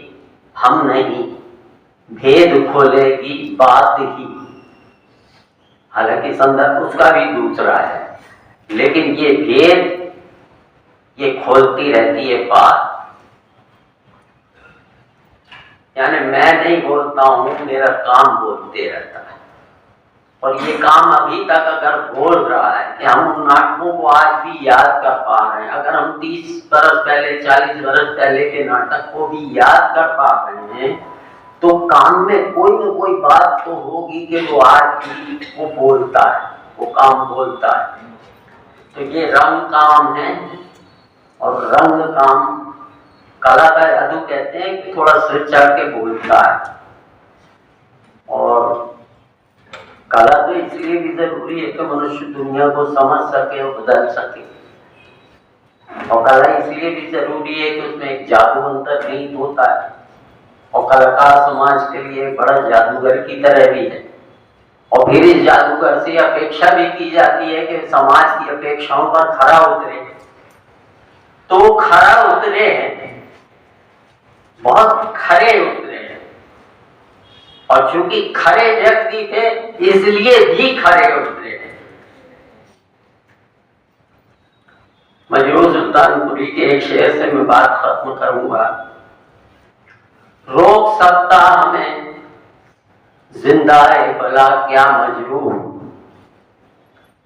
हम नहीं, भेद खोलेगी बात ही। हालांकि संदर्भ उसका भी दूसरा है, लेकिन ये भेद ये खोलती रहती है बात। यानी मैं नहीं बोलता हूं, मेरा काम बोलते रहता है। और ये काम अभी तक अगर बोल रहा है कि हम उन नाटकों को आज भी याद कर पा रहे हैं, अगर हम 30 बरस पहले 40 बरस पहले के नाटक को भी याद कर पा रहे हैं, तो काम में कोई न कोई बात तो होगी कि वो आज भी वो बोलता है, वो काम बोलता है। तो ये रंग काम है, और रंग काम कला का जादू कहते हैं कि थोड़ा सिर चढ़ के बोलता है। और कला तो इसलिए भी जरूरी है कि मनुष्य दुनिया को समझ सके और बदल सके। और कला इसलिए भी जरूरी है कि उसमें एक जादू अंतर्निहित होता है, और कलाकार समाज के लिए बड़ा जादूगर की तरह भी है। और फिर इस जादूगर से अपेक्षा भी की जाती है कि समाज की अपेक्षाओं पर खरा उतरे। तो खरा उतरे हैं, बहुत खरे उतरे हैं। और चूंकि खरे व्यक्ति थे, इसलिए भी खरे उतरे हैं। मजरू सुल्तानपुरी के एक शेर से मैं बात खत्म करूंगा। रोक सकता हमें जिंदाए भला क्या मजरूह,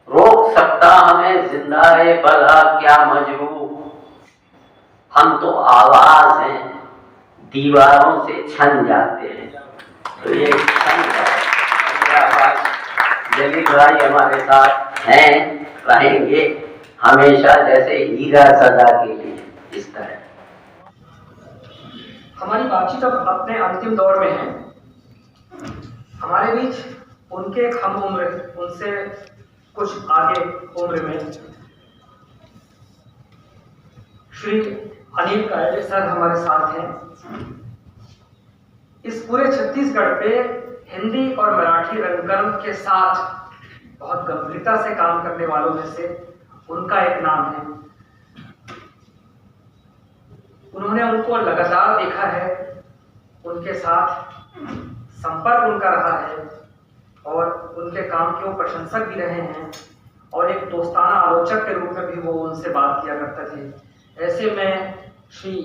रोक सकता हमें जिंदाए भला क्या मजरूह। हम तो आवाज हैं, दीवारों से छन जाते हैं। तो ये जलील भाई हमारे साथ हैं रहेंगे हमेशा जैसे हीरा सदा के लिए, इस तरह। हमारी बातचीत अब अपने अंतिम दौर में है। हमारे बीच उनके एक हम उम्र, उनसे कुछ आगे उम्र में श्री अनिल कायड़े सर हमारे साथ हैं। इस पूरे छत्तीसगढ़ पे हिंदी और मराठी रंगकर्म के साथ बहुत गंभीरता से काम करने वालों में से उनका एक नाम है। उन्होंने उनको लगातार देखा है, उनके साथ संपर्क उनका रहा है और उनके काम के वो प्रशंसक भी रहे हैं और एक दोस्ताना आलोचक के रूप में भी वो उनसे बात किया करते थे। ऐसे में श्री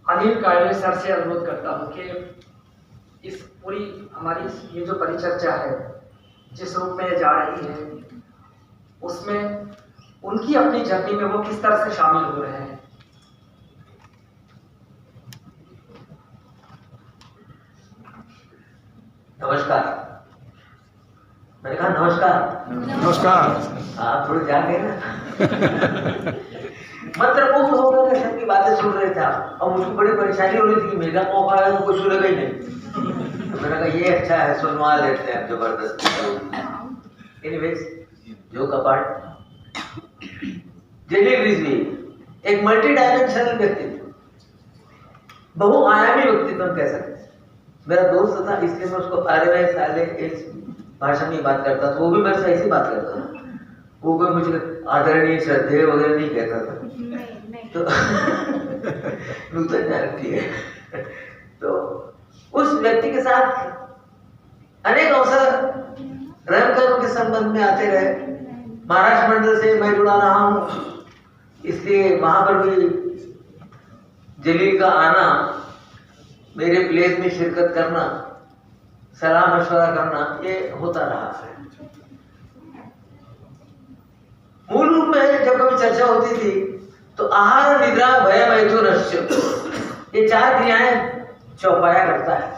अनिल कायड़े सर से अनुरोध करता हूँ कि इस पूरी हमारी ये जो परिचर्चा है जिस रूप में जा रही है उसमें उनकी अपनी जर्नी में वो किस तरह से शामिल हो रहे हैं। नमस्कार। मैंने कहा नमस्कार। नमस्कार। आप थोड़े जागे ना। मंत्रमुग्ध होकर के सबकी बातें सुन रहे थे और मुझको बड़ी परेशानी हो रही थी कि मेरा मौका आया तो कुछ सुनेगा ही नहीं। तो मैंने कहा ये अच्छा है, सुनवा लेते हैं जबरदस्त। एनीवेज, जो कपाट जलील रिजवी एक मल्टी डायमेंशनल व्यक्तित्व, बहुआयामी व्यक्तित्व कह सकते हैं। मेरा दोस्त था इसलिए मैं उसको अरे साले इस भाषा में बात करता था, वो भी मेरे से ऐसी बात करता था। वो कोई मुझे आदरणीय श्रद्धेय वगैरह नहीं कहता था। तो नूतन जानती है। तो उस व्यक्ति के साथ अनेक अवसर रंगकर्म के संबंध में आते रहे। महाराष्ट्र मंडल से मैं जुड़ा रहा हूँ, इसलिए वहां पर भी जलील का आना, मेरे प्लेस में शिरकत करना, सलाह मशवरा करना, ये होता रहा है। मूल रूप में जब कभी चर्चा होती थी तो आहार निद्रा भय मैथुनस्य, ये 4 क्रियाएं चौपाया करता है।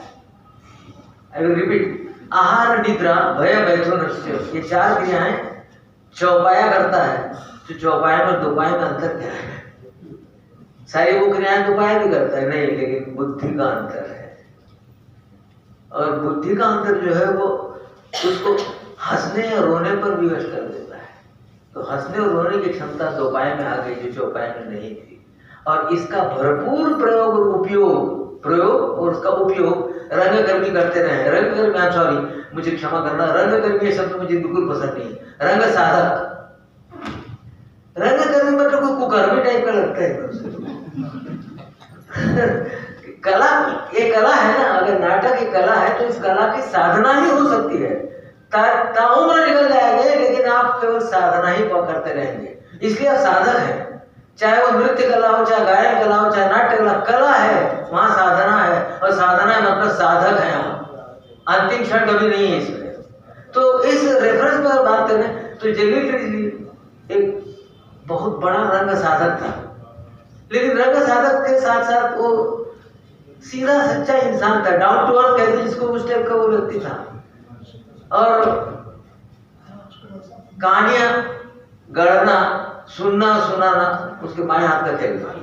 आई विल रिपीट, आहार निद्रा भय मैथुनस्य, ये 4 क्रियाएं चौपाया करता है। तो चौपाया में दोपाया में अंतर क्या है? सारी वो क्रियाएं दोपाया भी करता है नहीं, लेकिन बुद्धि का अंतर है। और बुद्धि का अंतर जो है वो उसको हंसने या रोने पर विवश कर देता है। तो हंसने और रोने की क्षमता दोपाया में आ गई जो चौपाया में नहीं थी। और इसका भरपूर प्रयोग और उसका उपयोग रंगकर्मी करते रहे। रंगकर्मी, सॉरी मुझे क्षमा करना, रंगकर्मी शब्द मुझे बिल्कुल पसंद नहीं। रंग साधक, रंगकर्मी मतलब कोई कुकर्मी टाइप का लगता है। कला, ये कला है ना, अगर नाटक एक कला है तो इस कला की साधना ही हो सकती है। ताउम्र निकल जाएंगे लेकिन आप केवल साधना ही करते रहेंगे, इसलिए आप साधक हैं। चाहे वो नृत्य कला हो, चाहे गायन कला हो, चाहे नाट्य कला, कला है वहां साधना है। और साधना है मतलब साधक है आप, अंतिम क्षण कभी नहीं है इसमें। तो इस रेफरेंस पर बात करें तो जलील रिजवी एक बहुत बड़ा रंग साधक था, लेकिन रंग साधक के साथ साथ वो सीधा सच्चा इंसान था, डाउन टू अर्थ कहते हैं जिसको, उस टाइप का वो व्यक्ति था। और कहानियां गढ़ना, सुनना सुनाना उसके बाएं हाथ का खेल था।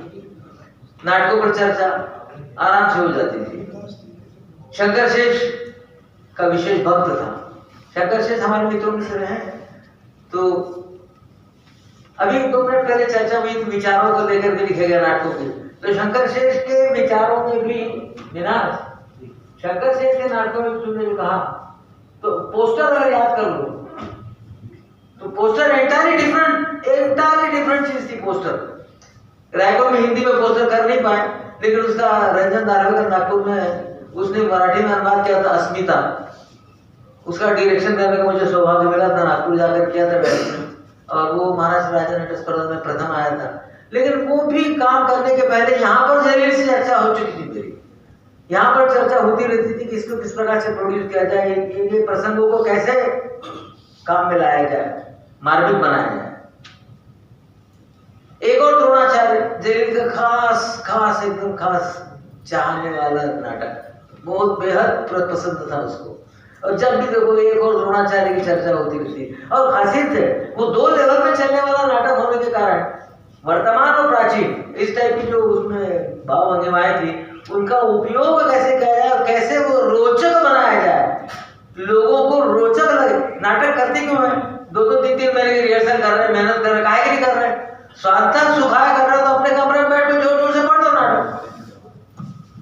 नाटकों पर चर्चा आराम से हो जाती थी। शंकर शेष का विशेष भक्त था। शंकर शेष हमारे मित्रों में से रहे। तो अभी 2 मिनट पहले चर्चा हुई थी विचारों को लेकर के लिखे गए नाटकों की। तो शंकर शेष के विचारों में भी विनाश, शंकर शेष के नाटकों में तुमने जो कहा, तो पोस्टर अगर याद कर लो तो पोस्टर एंटायरली डिफरेंट चीज थी। पोस्टर रायपुर में हिंदी में पोस्टर कर नहीं पाए, लेकिन उसका रंजन दारवेकर नागपुर में उसने मराठी में अनुवाद किया था अस्मिता। उसका डायरेक्शन करने का मुझे सौभाग्य मिला था, नागपुर जाकर किया था और वो महाराष्ट्र राज्य नाट्य स्पर्धा में प्रथम आया था। लेकिन वो भी काम करने के पहले यहाँ पर जलील से चर्चा हो चुकी थी मेरी। यहाँ पर चर्चा होती रहती थी कि इसको किस प्रकार से प्रोड्यूस किया जाए, ये प्रसंगों को कैसे काम में लाया जाए, मार्मिक बनाया जाए। एक और द्रोणाचार्य जलील का खास एकदम खास चाहने वाला नाटक, बहुत बेहद पसंद था उसको। और जब भी देखो एक और द्रोणाचार्य की चर्चा होती रहती है। और खासियत है वो 2 लेवल में चलने वाला नाटक होने के कारण वर्तमान और प्राचीन इस टाइप की जो उसमें भाव भंगिमाएं थी उनका उपयोग कैसे किया जाए और कैसे वो रोचक बनाया जाए, लोगों को रोचक लगे। नाटक करते क्यों है? 2-2 3-3 महीने की रिहर्सल कर रहे हैं, मेहनत कर रहे हैं, काहे के लिए कर रहे हैं? स्वार्थक सुखाया कर रहे हो तो अपने कमरे में बैठ के जोर जोर से पढ़ दो नाटक।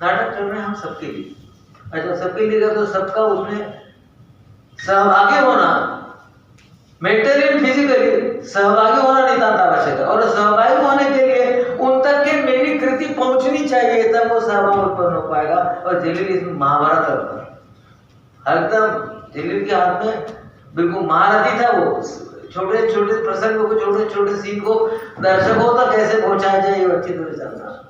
नाटक कर रहे हैं हम सबके लिए, अच्छा सबके लिए तो सबका उसमें सहभागी होना, मेंटली एंड फिजिकली सहभागी होना नितांत आवश्यक है। और सहभागी होने के लिए उन तक के मेरी कृति पहुंचनी चाहिए, तब वो सहभाग उत्पन्न हो पाएगा। और जलील इसमें महाभारत करता एकदम, जलील के हाथ में बिल्कुल महारथी था वो। छोटे छोटे प्रसंगों को, छोटे छोटे सीन को दर्शकों तक कैसे पहुंचाया जाए ये अच्छी तरह जानता।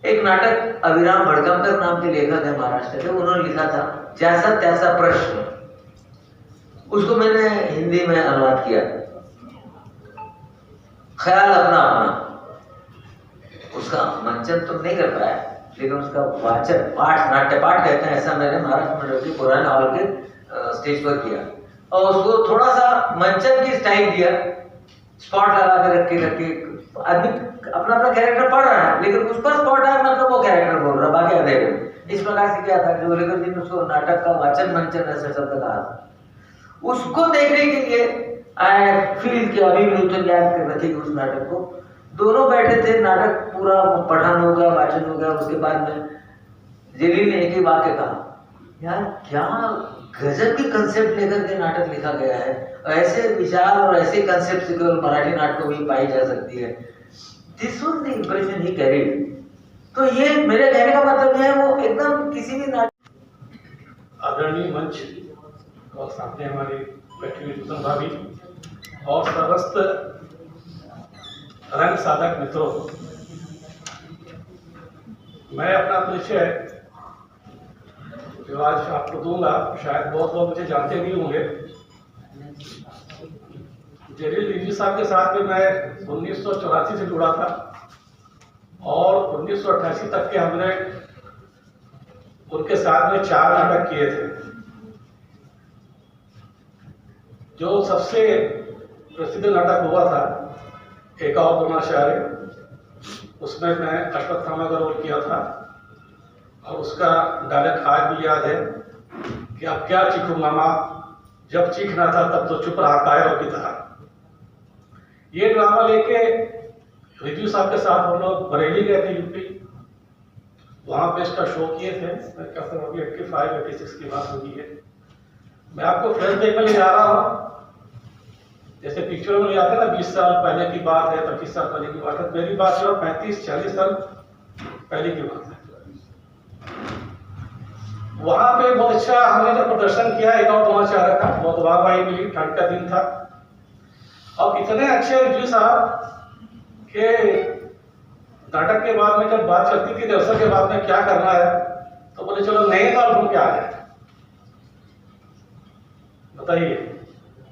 एक नाटक अभिराम भड़कमकर नाम के लेखक है महाराष्ट्र के, उन्होंने लिखा था जैसा तैसा प्रश्न, उसको मैंने हिंदी में अनुवाद किया। ख्याल अपना अपना, उसका मंचन तो नहीं कर पाया लेकिन उसका वाचन पाठ, नाट्य पाठ कहते हैं, ऐसा मैंने महाराष्ट्र मंडल के पुराने हॉल के स्टेज पर किया और उसको थोड़ा सा मंचन की स्टाइल दिया, स्पॉट लगा के रख के आदमी अपना अपना कैरेक्टर पढ़ रहा है लेकिन उस पर स्पॉट है मतलब वो कैरेक्टर बोल रहा है, बाकी अधेरे। इस प्रकार से क्या था जो लेकर जी ने उसको नाटक का वाचन मंचन ऐसा शब्द कहा था। उसको देखने के लिए आई फील कि अभी भी नूतन याद कर रहे थे उस नाटक को। दोनों बैठे थे, नाटक पूरा पठन हो गया, वाचन हो गया। उसके बाद में जलील ने एक ही वाक्य कहा, यार क्या गजब की कंसेप्ट लेकर के नाटक लिखा गया है, ऐसे विचार और ऐसे कंसेप्ट केवल मराठी नाटकों में पाई जा सकती है। This was the impression he carried. तो ये मेरे कहने का मतलब है वो एकदम किसी भी नाटक। आदरणीय मंच और सामने हमारे बैठी हुई नूतन भाभी और समस्त रंग साधक मित्रों, मैं अपना परिचय जो आज आपको दूंगा, शायद बहुत लोग मुझे जानते भी होंगे। जलील रिजवी साहब के साथ में मैं 1984 से जुड़ा था और 1988 तक के हमने उनके साथ में 4 नाटक किए थे। जो सबसे प्रसिद्ध नाटक हुआ था एक और द्रोणाचार्य, उसमें मैं अश्वत्थामा का रोल किया था और उसका डायलॉग आज भी याद है कि अब क्या चीखूं मामा, जब चीखना था तब तो चुप रहा कायरों की तरह। ये ड्रामा लेके रिजवी साहब के साथ हम लोग बरेली गए थे यूपी, वहाँ पे इसका शो किए थे। मैं कहता हूँ 85-86 की बात होगी है। मैं आपको फ्लैश बैक में ले जा रहा हूँ, जैसे पिक्चर में ले जाते हैं ना 20 साल पहले की बात है, 25 साल पहले की बात है। मेरी बात जो 35-40 साल पहले की बात है। वहां पे बहुत अच्छा हमने जो प्रदर्शन किया एक और द्रोणाचार्य का, बहुत वाहवाही मिली, ठंड का दिन था और इतने अच्छे रिजवी साहब के नाटक के बाद में जब बात चलती थी दर्शक के बाद में क्या करना है तो बोले चलो नैनीताल घूम के आ जाए। बताइए,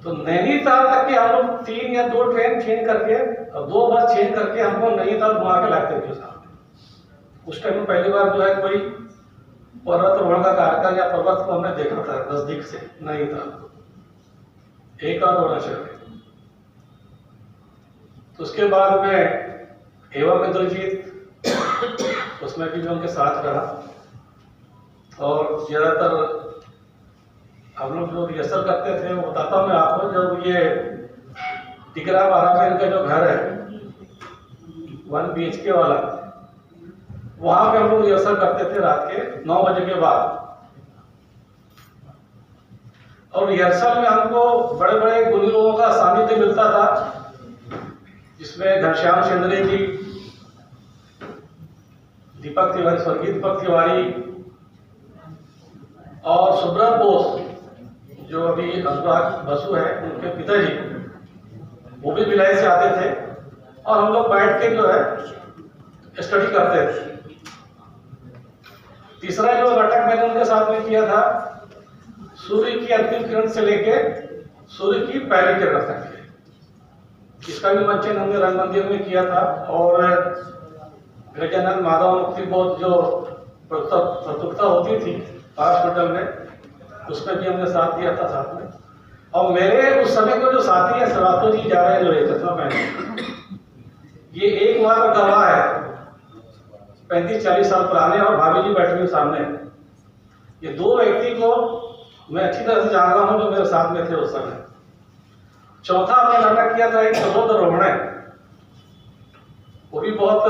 तो नैनीताल तक के हम लोग 3 या 2 ट्रेन चेंज करके और 2 बस चेंज करके हमको नैनीताल घुमा के लाते थे साहब। उस टाइम में पहली बार जो है कोई पर्वतारोहण का कार्यक्रम या पर्वत को हमने देखा था नजदीक से नैनीताल। एक और होना चाहिए। तो उसके बाद में एवं इंद्रजीत, उसमें भी मैं उनके साथ रहा और ज्यादातर हम लोग जो रिहर्सल करते थे वो बताता हूँ मैं आपको। जब ये टिकरा 12 में इनका जो घर है 1 BHK वाला, वहां पे हम लोग रिहर्सल करते थे रात के 9 बजे के बाद। और रिहर्सल में हमको बड़े बड़े गुणी लोगों का सानिध्य मिलता था, जिसमें घनश्याम चंद्रे जी, दीपक तिवारी, स्वर्गीय दीपक तिवारी और सुब्रत बोस जो अभी अनुराग बसु है उनके पिताजी, वो भी भिलाई से आते थे और हम लोग बैठ के जो है स्टडी करते थे। तीसरा जो नाटक मैंने उनके साथ में किया था, सूर्य की अंतिम किरण से लेके सूर्य की पहली किरण तक, इसका भी मंचन हमने रंग मंदिर में किया था। और गजानन माधव मुक्ति बोध जो प्रतियोगिता होती थी हॉस्पिटल में, उसमें भी हमने साथ दिया था साथ में। और मेरे उस समय को जो साथी है सरातो जी जा रहे हैं जो चश्मा पहने, ये एकमात्र गवाह है 35-40 साल पुराने, और भाभी जी बैठे हुए सामने। ये दो व्यक्ति को मैं अच्छी तरह से जान रहा हूँ जो मेरे साथ में थे उस समय। चौथा हमने नाटक किया था एक प्रबोध रोहण है, वो भी बहुत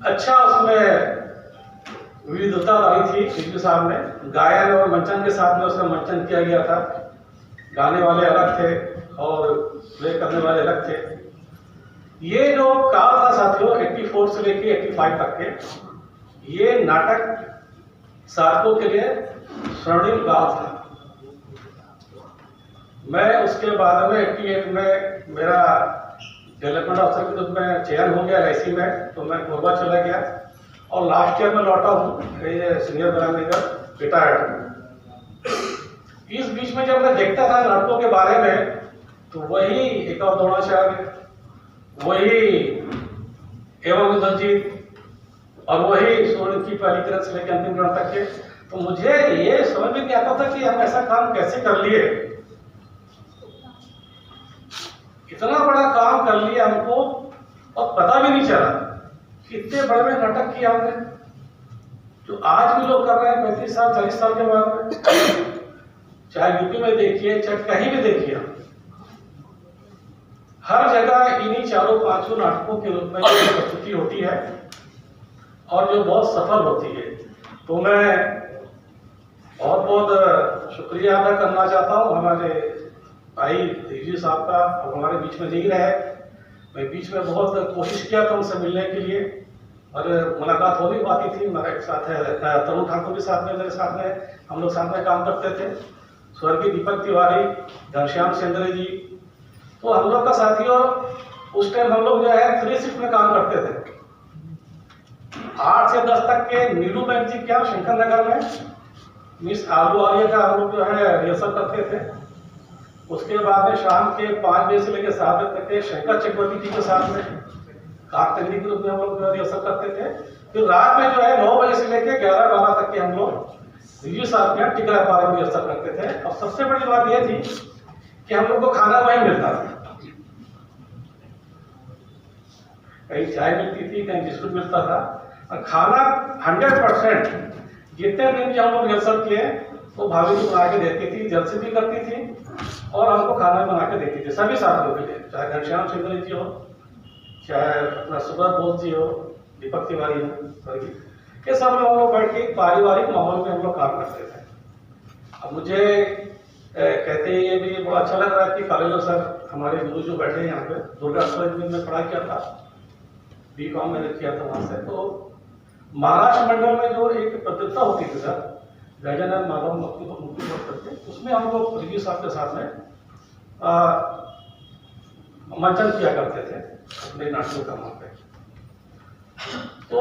अच्छा, उसमें विविधता आई थी। शिवजी साहब ने गायन और मंचन के साथ में उसका मंचन किया गया था। गाने वाले अलग थे और प्ले करने वाले अलग थे। ये जो काल था साथियों 84 से लेके 85 तक के, ये नाटक साधकों के लिए स्वर्णिम काल था। मैं उसके बाद में 88 में मेरा डेवलपमेंट ऑफिसर के रूप में चयन हो गया LIC में, तो मैं कोरबा चला गया और लास्ट ईयर में लौटा हूँ सीनियर मैनेजर रिटायर्ड। इस बीच में जब मैं देखता था नाटकों के बारे में, तो वही एक और द्रोणाचार्य, वही एवं विद्वजीत और वही स्वर्ण की पहली किरण से लेकर अंतिम किरण तक के, तो मुझे ये समझ में नहीं आता था कि हम ऐसा काम कैसे कर लिए। इतना बड़ा काम कर लिया हमको और पता भी नहीं चला कि इतने बड़े बड़े नाटक किया हमने, जो आज भी लोग कर रहे हैं 35 साल 40 साल के बाद में। चाहे यूपी में देखिए, चाहे कहीं भी देखिए, हर जगह इन्हीं 4-5 नाटकों के रूप में प्रस्तुति होती है और जो बहुत सफल होती है। तो मैं बहुत बहुत शुक्रिया अदा करना चाहता हूँ हमारे भाई देवजी साहब का, और हमारे बीच में नहीं रहे। मैं बीच में बहुत कोशिश किया था उनसे मिलने के लिए, और मुलाकात हो नहीं पाती थी। मेरे साथ है तरुण ठाकुर भी साथ में, मेरे साथ में हम लोग साथ में काम करते थे, स्वर्गीय दीपक तिवारी, घनश्याम सेंद्रे जी। तो हम लोग का साथियों उस टाइम हम लोग जो है 3 शिफ्ट में काम करते थे। 8 से 10 तक के नीलू बैंक जी क्या शंकर नगर में मिस आलू आर्य का हम लोग जो है रिहर्सल करते थे। उसके बाद में शाम के 5 बजे से लेकर 7 बजे तक के शंकर चक्रवर्ती जी के साथ में कारतगरी के रूप में हम लोग रिहर्सल करते थे। फिर रात में जो है 9 बजे से लेकर 11-12 तक के हम लोग रिव्यू साथ में टिकरा पारा में रिहर्सल करते थे। और सबसे बड़ी बात यह थी कि हम लोग को खाना वहीं मिलता था, कहीं चाय मिलती थी, कहीं बिस्कुट मिलता था, और खाना 100% जितने दिन जो हम लोग रिहर्सल किए तो भाभी जी बना के देती थी, जलसे भी करती थी और हमको खाना बना के देती थी सभी साथियों के लिए, चाहे घनश्याम सेंद्रे जी हो, चाहे अपना सुब्रत बोस जी हो, दीपक तिवारी हो, ये सब लोग हम लोग बैठ के पारिवारिक माहौल में हम लोग काम करते थे। अब मुझे कहते ये भी बड़ा अच्छा लग रहा है कि कालेलो सर हमारे गुरु जो बैठे हैं यहाँ पे, दुर्गा कॉलेज में पढ़ाई किया था, B.Com मैंने किया था वहाँ से। तो महाराष्ट्र मंडल में जो एक प्रतियोगिता होती थी सर, गजानन माधव मुक्ति करते, उसमें हम लोग रिव्यू साहब के साथ में मंचन किया करते थे अपने नाटकों का वहाँ पे। तो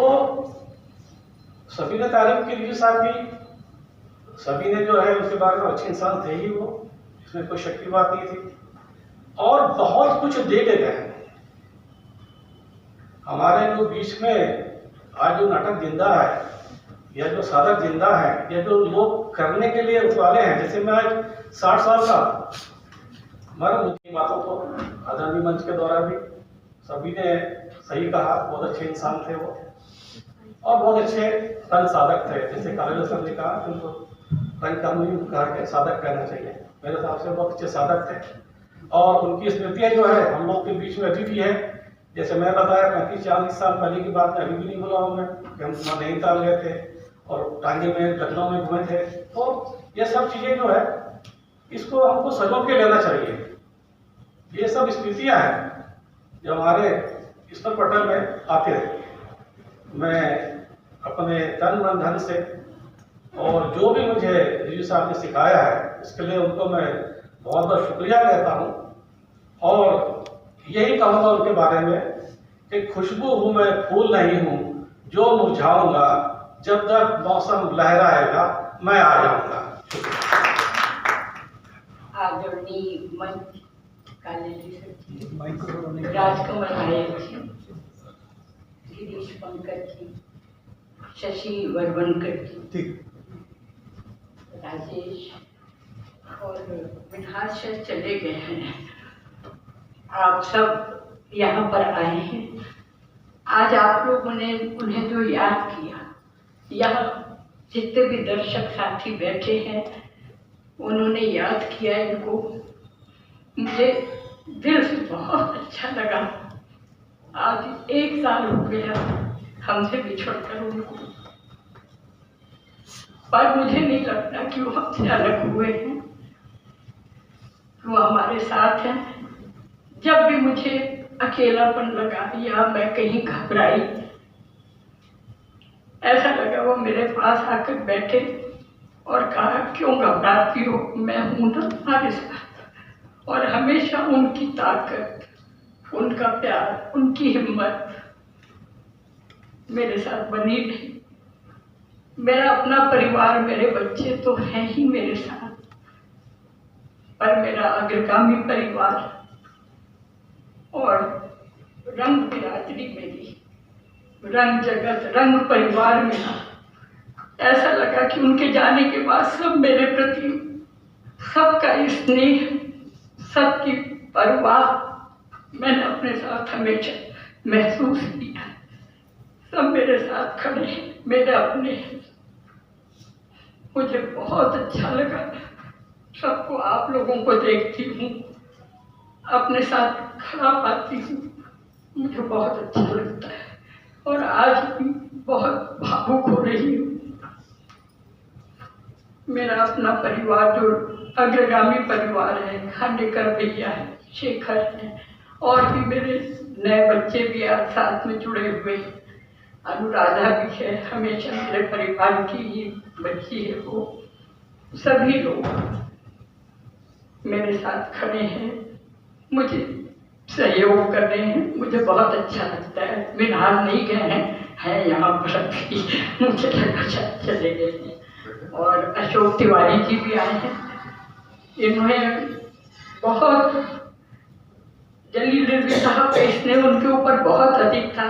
सभी ने तारीफ की रिव्यू साहब की, सभी ने जो है उसके बारे में अच्छे इंसान थे ही वो, इसमें कोई शक की बात नहीं थी, और बहुत कुछ दे के गए। हमारे जो बीच में आज जो नाटक जिंदा है, या जो साधक जिंदा है, या जो लोग करने के लिए उतवाले हैं, जैसे मैं आज 60 साल का, हमारे मुझे बातों को आजादी मंच के द्वारा भी सभी ने सही कहा, बहुत अच्छे इंसान थे वो, और बहुत अच्छे रंग साधक थे। जैसे कालेलो सर ने कहा उनको रंग कर्मी कहा के साधक कहना चाहिए, मेरे हिसाब से बहुत अच्छे साधक थे। और उनकी स्मृतियाँ जो है हम लोग के बीच में अभी भी है। जैसे मैं बताया 35-40 साल पहले की बात अभी भी नहीं भूला हूँ मैं, कि हम नैनीताल गए थे और टांगे में लखनऊ में घूमे थे। तो ये सब चीज़ें जो है इसको हमको सजो के लेना चाहिए। ये सब स्मृतियाँ हैं जो हमारे ईश्वर पटल में आते हैं। मैं अपने तन मन धन से और जो भी मुझे रिव्यू साहब ने सिखाया है उसके लिए उनको मैं बहुत बहुत शुक्रिया कहता हूँ। और यही कहूँगा उनके बारे में कि खुशबू हूँ मैं, फूल नहीं हूँ जो मुरझाऊंगा, जब तक मौसम लहराएगा मैं आ जाऊंगा। आदरणीय मंच राजकमल नायक जी, गिरीश पंकज जी, शशि वर्वनकर जी, राजेश और विनाश चले गए हैं। आप सब यहाँ पर आए हैं। आज आप लोगों ने उन्हें जो याद किया, यहाँ जितने भी दर्शक साथी बैठे हैं उन्होंने याद किया इनको, मुझे दिल से बहुत अच्छा लगा। आज 1 साल हो गया हमसे बिछड़कर उनको, पर मुझे नहीं लगता कि वो हमसे अलग हुए हैं। वो हमारे साथ हैं। जब भी मुझे अकेलापन लगा या मैं कहीं घबराई, ऐसा लगा वो मेरे पास आकर बैठे और कहा, क्यों घबराती हो, मैं हूं ना तुम्हारे साथ। और हमेशा उनकी ताकत, उनका प्यार, उनकी हिम्मत मेरे साथ बनी रही। मेरा अपना परिवार, मेरे बच्चे तो हैं ही मेरे साथ, पर मेरा अग्रगामी परिवार और रंग बिरादरी मेरी, रंग जगत, रंग परिवार मेरा, ऐसा लगा कि उनके जाने के बाद सब मेरे प्रति, सबका स्नेह, सबकी परवाह मैंने अपने साथ हमेशा महसूस किया। सब मेरे साथ खड़े हैं, मेरे अपने हैं। मुझे बहुत अच्छा लगा। सबको, आप लोगों को देखती हूँ, अपने साथ खड़ा पाती हूँ, मुझे बहुत अच्छा लगता है। और आज भी बहुत भावुक हो रही हूँ। मेरा अपना परिवार जो अग्रगामी परिवार है, खांडेकर भैया है, शेखर है, और भी मेरे नए बच्चे भी आज साथ में जुड़े हुए हैं। अनुराधा भी है, हमेशा मेरे परिवार की ही बच्ची है वो। सभी लोग मेरे साथ खड़े हैं, मुझे सहयोग कर रहे हैं। मुझे बहुत अच्छा लगता है। विनाश नहीं गए हैं यहाँ पर अभी, मुझे लगा शायद चले गए हैं। और अशोक तिवारी जी भी आए हैं। इन्होंने बहुत, जलील रिजवी साहब का स्नेह उनके ऊपर बहुत अधिक था।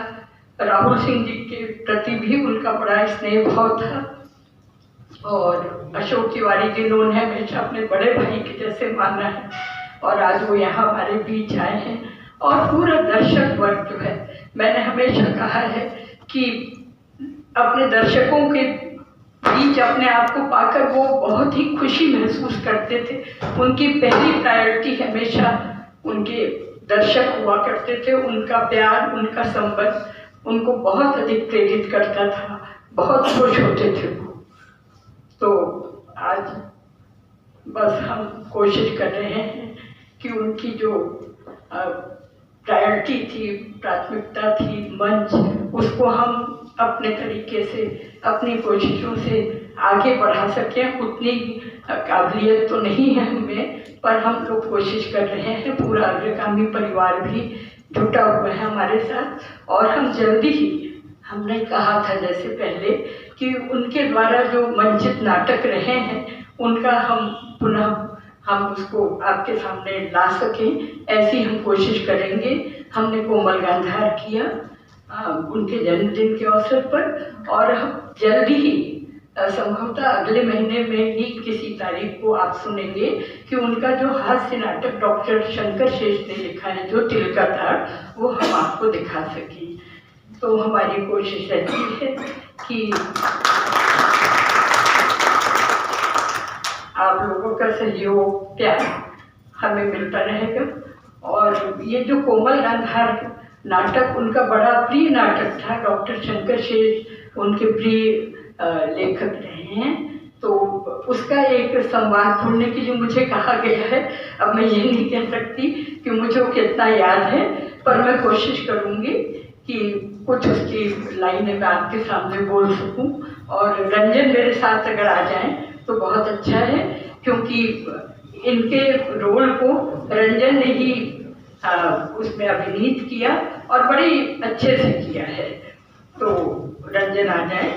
राहुल सिंह जी के प्रति भी उनका बड़ा स्नेह भाव था। और अशोक तिवारी जी ने उन्हें हमेशा अपने बड़े भाई के जैसे माना है। और आज वो यहाँ हमारे बीच आए हैं। और पूरा दर्शक वर्ग जो है, मैंने हमेशा कहा है कि अपने दर्शकों के बीच अपने आप को पाकर वो बहुत ही खुशी महसूस करते थे। उनकी पहली प्रायोरिटी हमेशा उनके दर्शक हुआ करते थे। उनका प्यार, उनका संबंध उनको बहुत अधिक प्रेरित करता था। बहुत खुश होते थे वो। तो आज बस हम कोशिश कर रहे हैं कि उनकी जो प्रायोरिटी थी, प्राथमिकता थी, मंच, उसको हम अपने तरीके से, अपनी कोशिशों से आगे बढ़ा सकें। उतनी काबिलियत तो नहीं है हमें, पर हम लोग कोशिश कर रहे हैं। पूरा अग्रगामी परिवार भी जुटा हुआ है हमारे साथ। और हम जल्दी ही, हमने कहा था जैसे पहले कि उनके द्वारा जो मंचित नाटक रहे हैं उनका हम पुनः हम उसको आपके सामने ला सकें, ऐसी हम कोशिश करेंगे। हमने कोमल गांधार किया उनके जन्मदिन के अवसर पर, और हम जल्दी ही संभवतः अगले महीने में ही किसी तारीख को आप सुनेंगे कि उनका जो हास्य नाटक डॉक्टर शंकर शेष ने लिखा है, जो तिलकाधार, वो हम आपको दिखा सकें। तो हमारी कोशिश रहती है कि आप लोगों का सहयोग, प्यार हमें मिलता रहेगा। और ये जो कोमल गांधार नाटक उनका बड़ा प्रिय नाटक था। डॉक्टर शंकर शेष उनके प्रिय लेखक रहे हैं। तो उसका एक संवाद ढूंढने के लिए मुझे कहा गया है। अब मैं ये नहीं कह सकती कि मुझे कितना याद है, पर मैं कोशिश करूँगी कि कुछ उसकी लाइनें मैं आपके सामने बोल सकूं। और रंजन मेरे साथ अगर आ जाएं तो बहुत अच्छा है, क्योंकि इनके रोल को रंजन ने ही उसमें अभिनीत किया और बड़ी अच्छे से किया है। तो रंजन आ जाए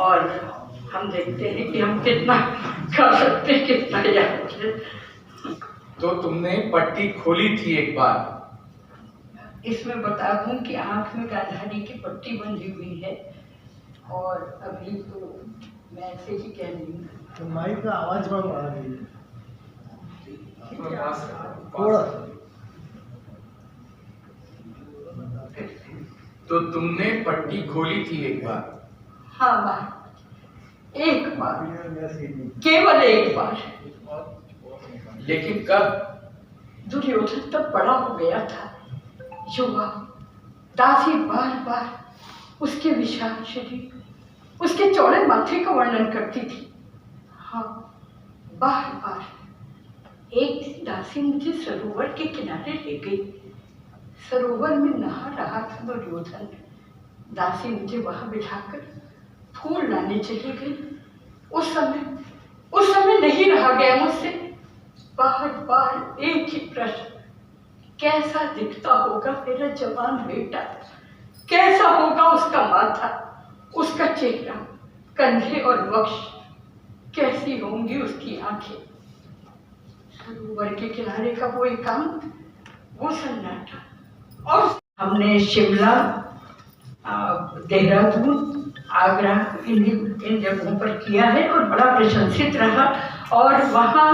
और हम देखते हैं कि हम कितना कर सकते हैं, कितना याद है। तो तुमने पट्टी खोली थी एक बार। इसमें बता दूं कि आँख में गांधारी की पट्टी बंधी हुई है। और अभी तो मैं ऐसे ही कह रही हूँ। तो माइक का आवाज थोड़ा बढ़ा दीजिए थोड़ा। तो तुमने पट्टी खोली थी एक बार? हाँ बार, एक बार, केवल एक बार। लेकिन कब? दुर्योधन तब बड़ा हो गया था, युवा। दासी बार बार उसके विशाल शरीर, उसके चौड़े माथे का वर्णन करती थी। हाँ, बार बार। एक दिन दासी मुझे सरोवर के किनारे ले गई। सरोवर में नहा रहा था दुर्योधन। दासी मुझे वहां बिठाकर फूल लाने चली गई। उस समय नहीं रहा गया मुझसे। बार बार एक ही प्रश्न, कैसा दिखता होगा मेरा जवान बेटा, कैसा होगा उसका माथा, उसका चेहरा, कंधे और वक्ष, कैसी होंगी उसकी आंखें। सरोवर के किनारे का वो एकांत, वो सन्नाटा। और हमने शिमला, देहरादून, आगरा, इन जगहों पर किया है और बड़ा प्रशंसित रहा। और वहाँ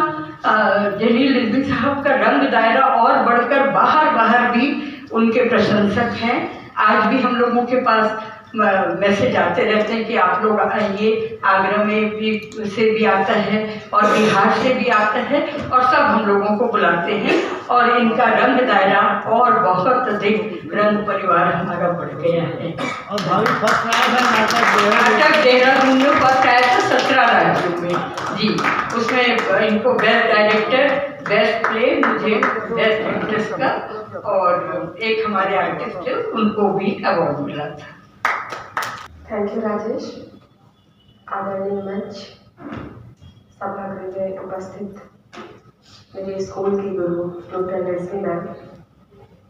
जलील रिजवी साहब का रंग दायरा और बढ़कर बाहर भी उनके प्रशंसक हैं। आज भी हम लोगों के पास मैसेज आते रहते हैं कि आप लोग आइए। आगरा में भी से भी आता है और बिहार से भी आता है और सब हम लोगों को बुलाते हैं। और इनका रंग दायरा और बहुत अधिक रंग परिवार हमारा बढ़ गया है। और भाभी फर्स्ट आया था नाटक देहरादून में फर्स्ट आया था 17 राज्यों में जी। उसमें इनको बेस्ट डायरेक्टर, बेस्ट प्ले, मुझे बेस्ट एक्ट्रेस का, और एक हमारे आर्टिस्ट थे उनको भी अवार्ड मिला था। Thank you Rajesh. आदरणीय मंच, सभागृह में उपस्थित मेरे स्कूल की गुरु डॉक्टर रिजवी मैम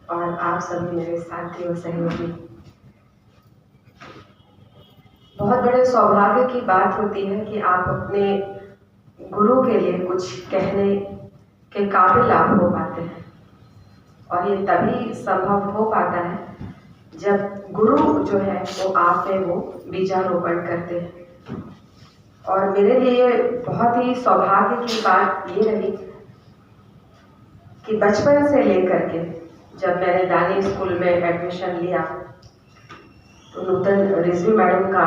और आप सभी मेरे साथी और सहयोगी, बहुत बड़े सौभाग्य की बात होती है कि आप अपने गुरु के लिए कुछ कहने के काबिल आप हो पाते हैं। और ये तभी संभव हो पाता है जब गुरु जो है वो आप में वो बीजारोपण करते हैं। और मेरे लिए बहुत ही सौभाग्य की बात ये रही कि बचपन से लेकर के जब मैंने दानी स्कूल में एडमिशन लिया तो नूतन रिजवी मैडम का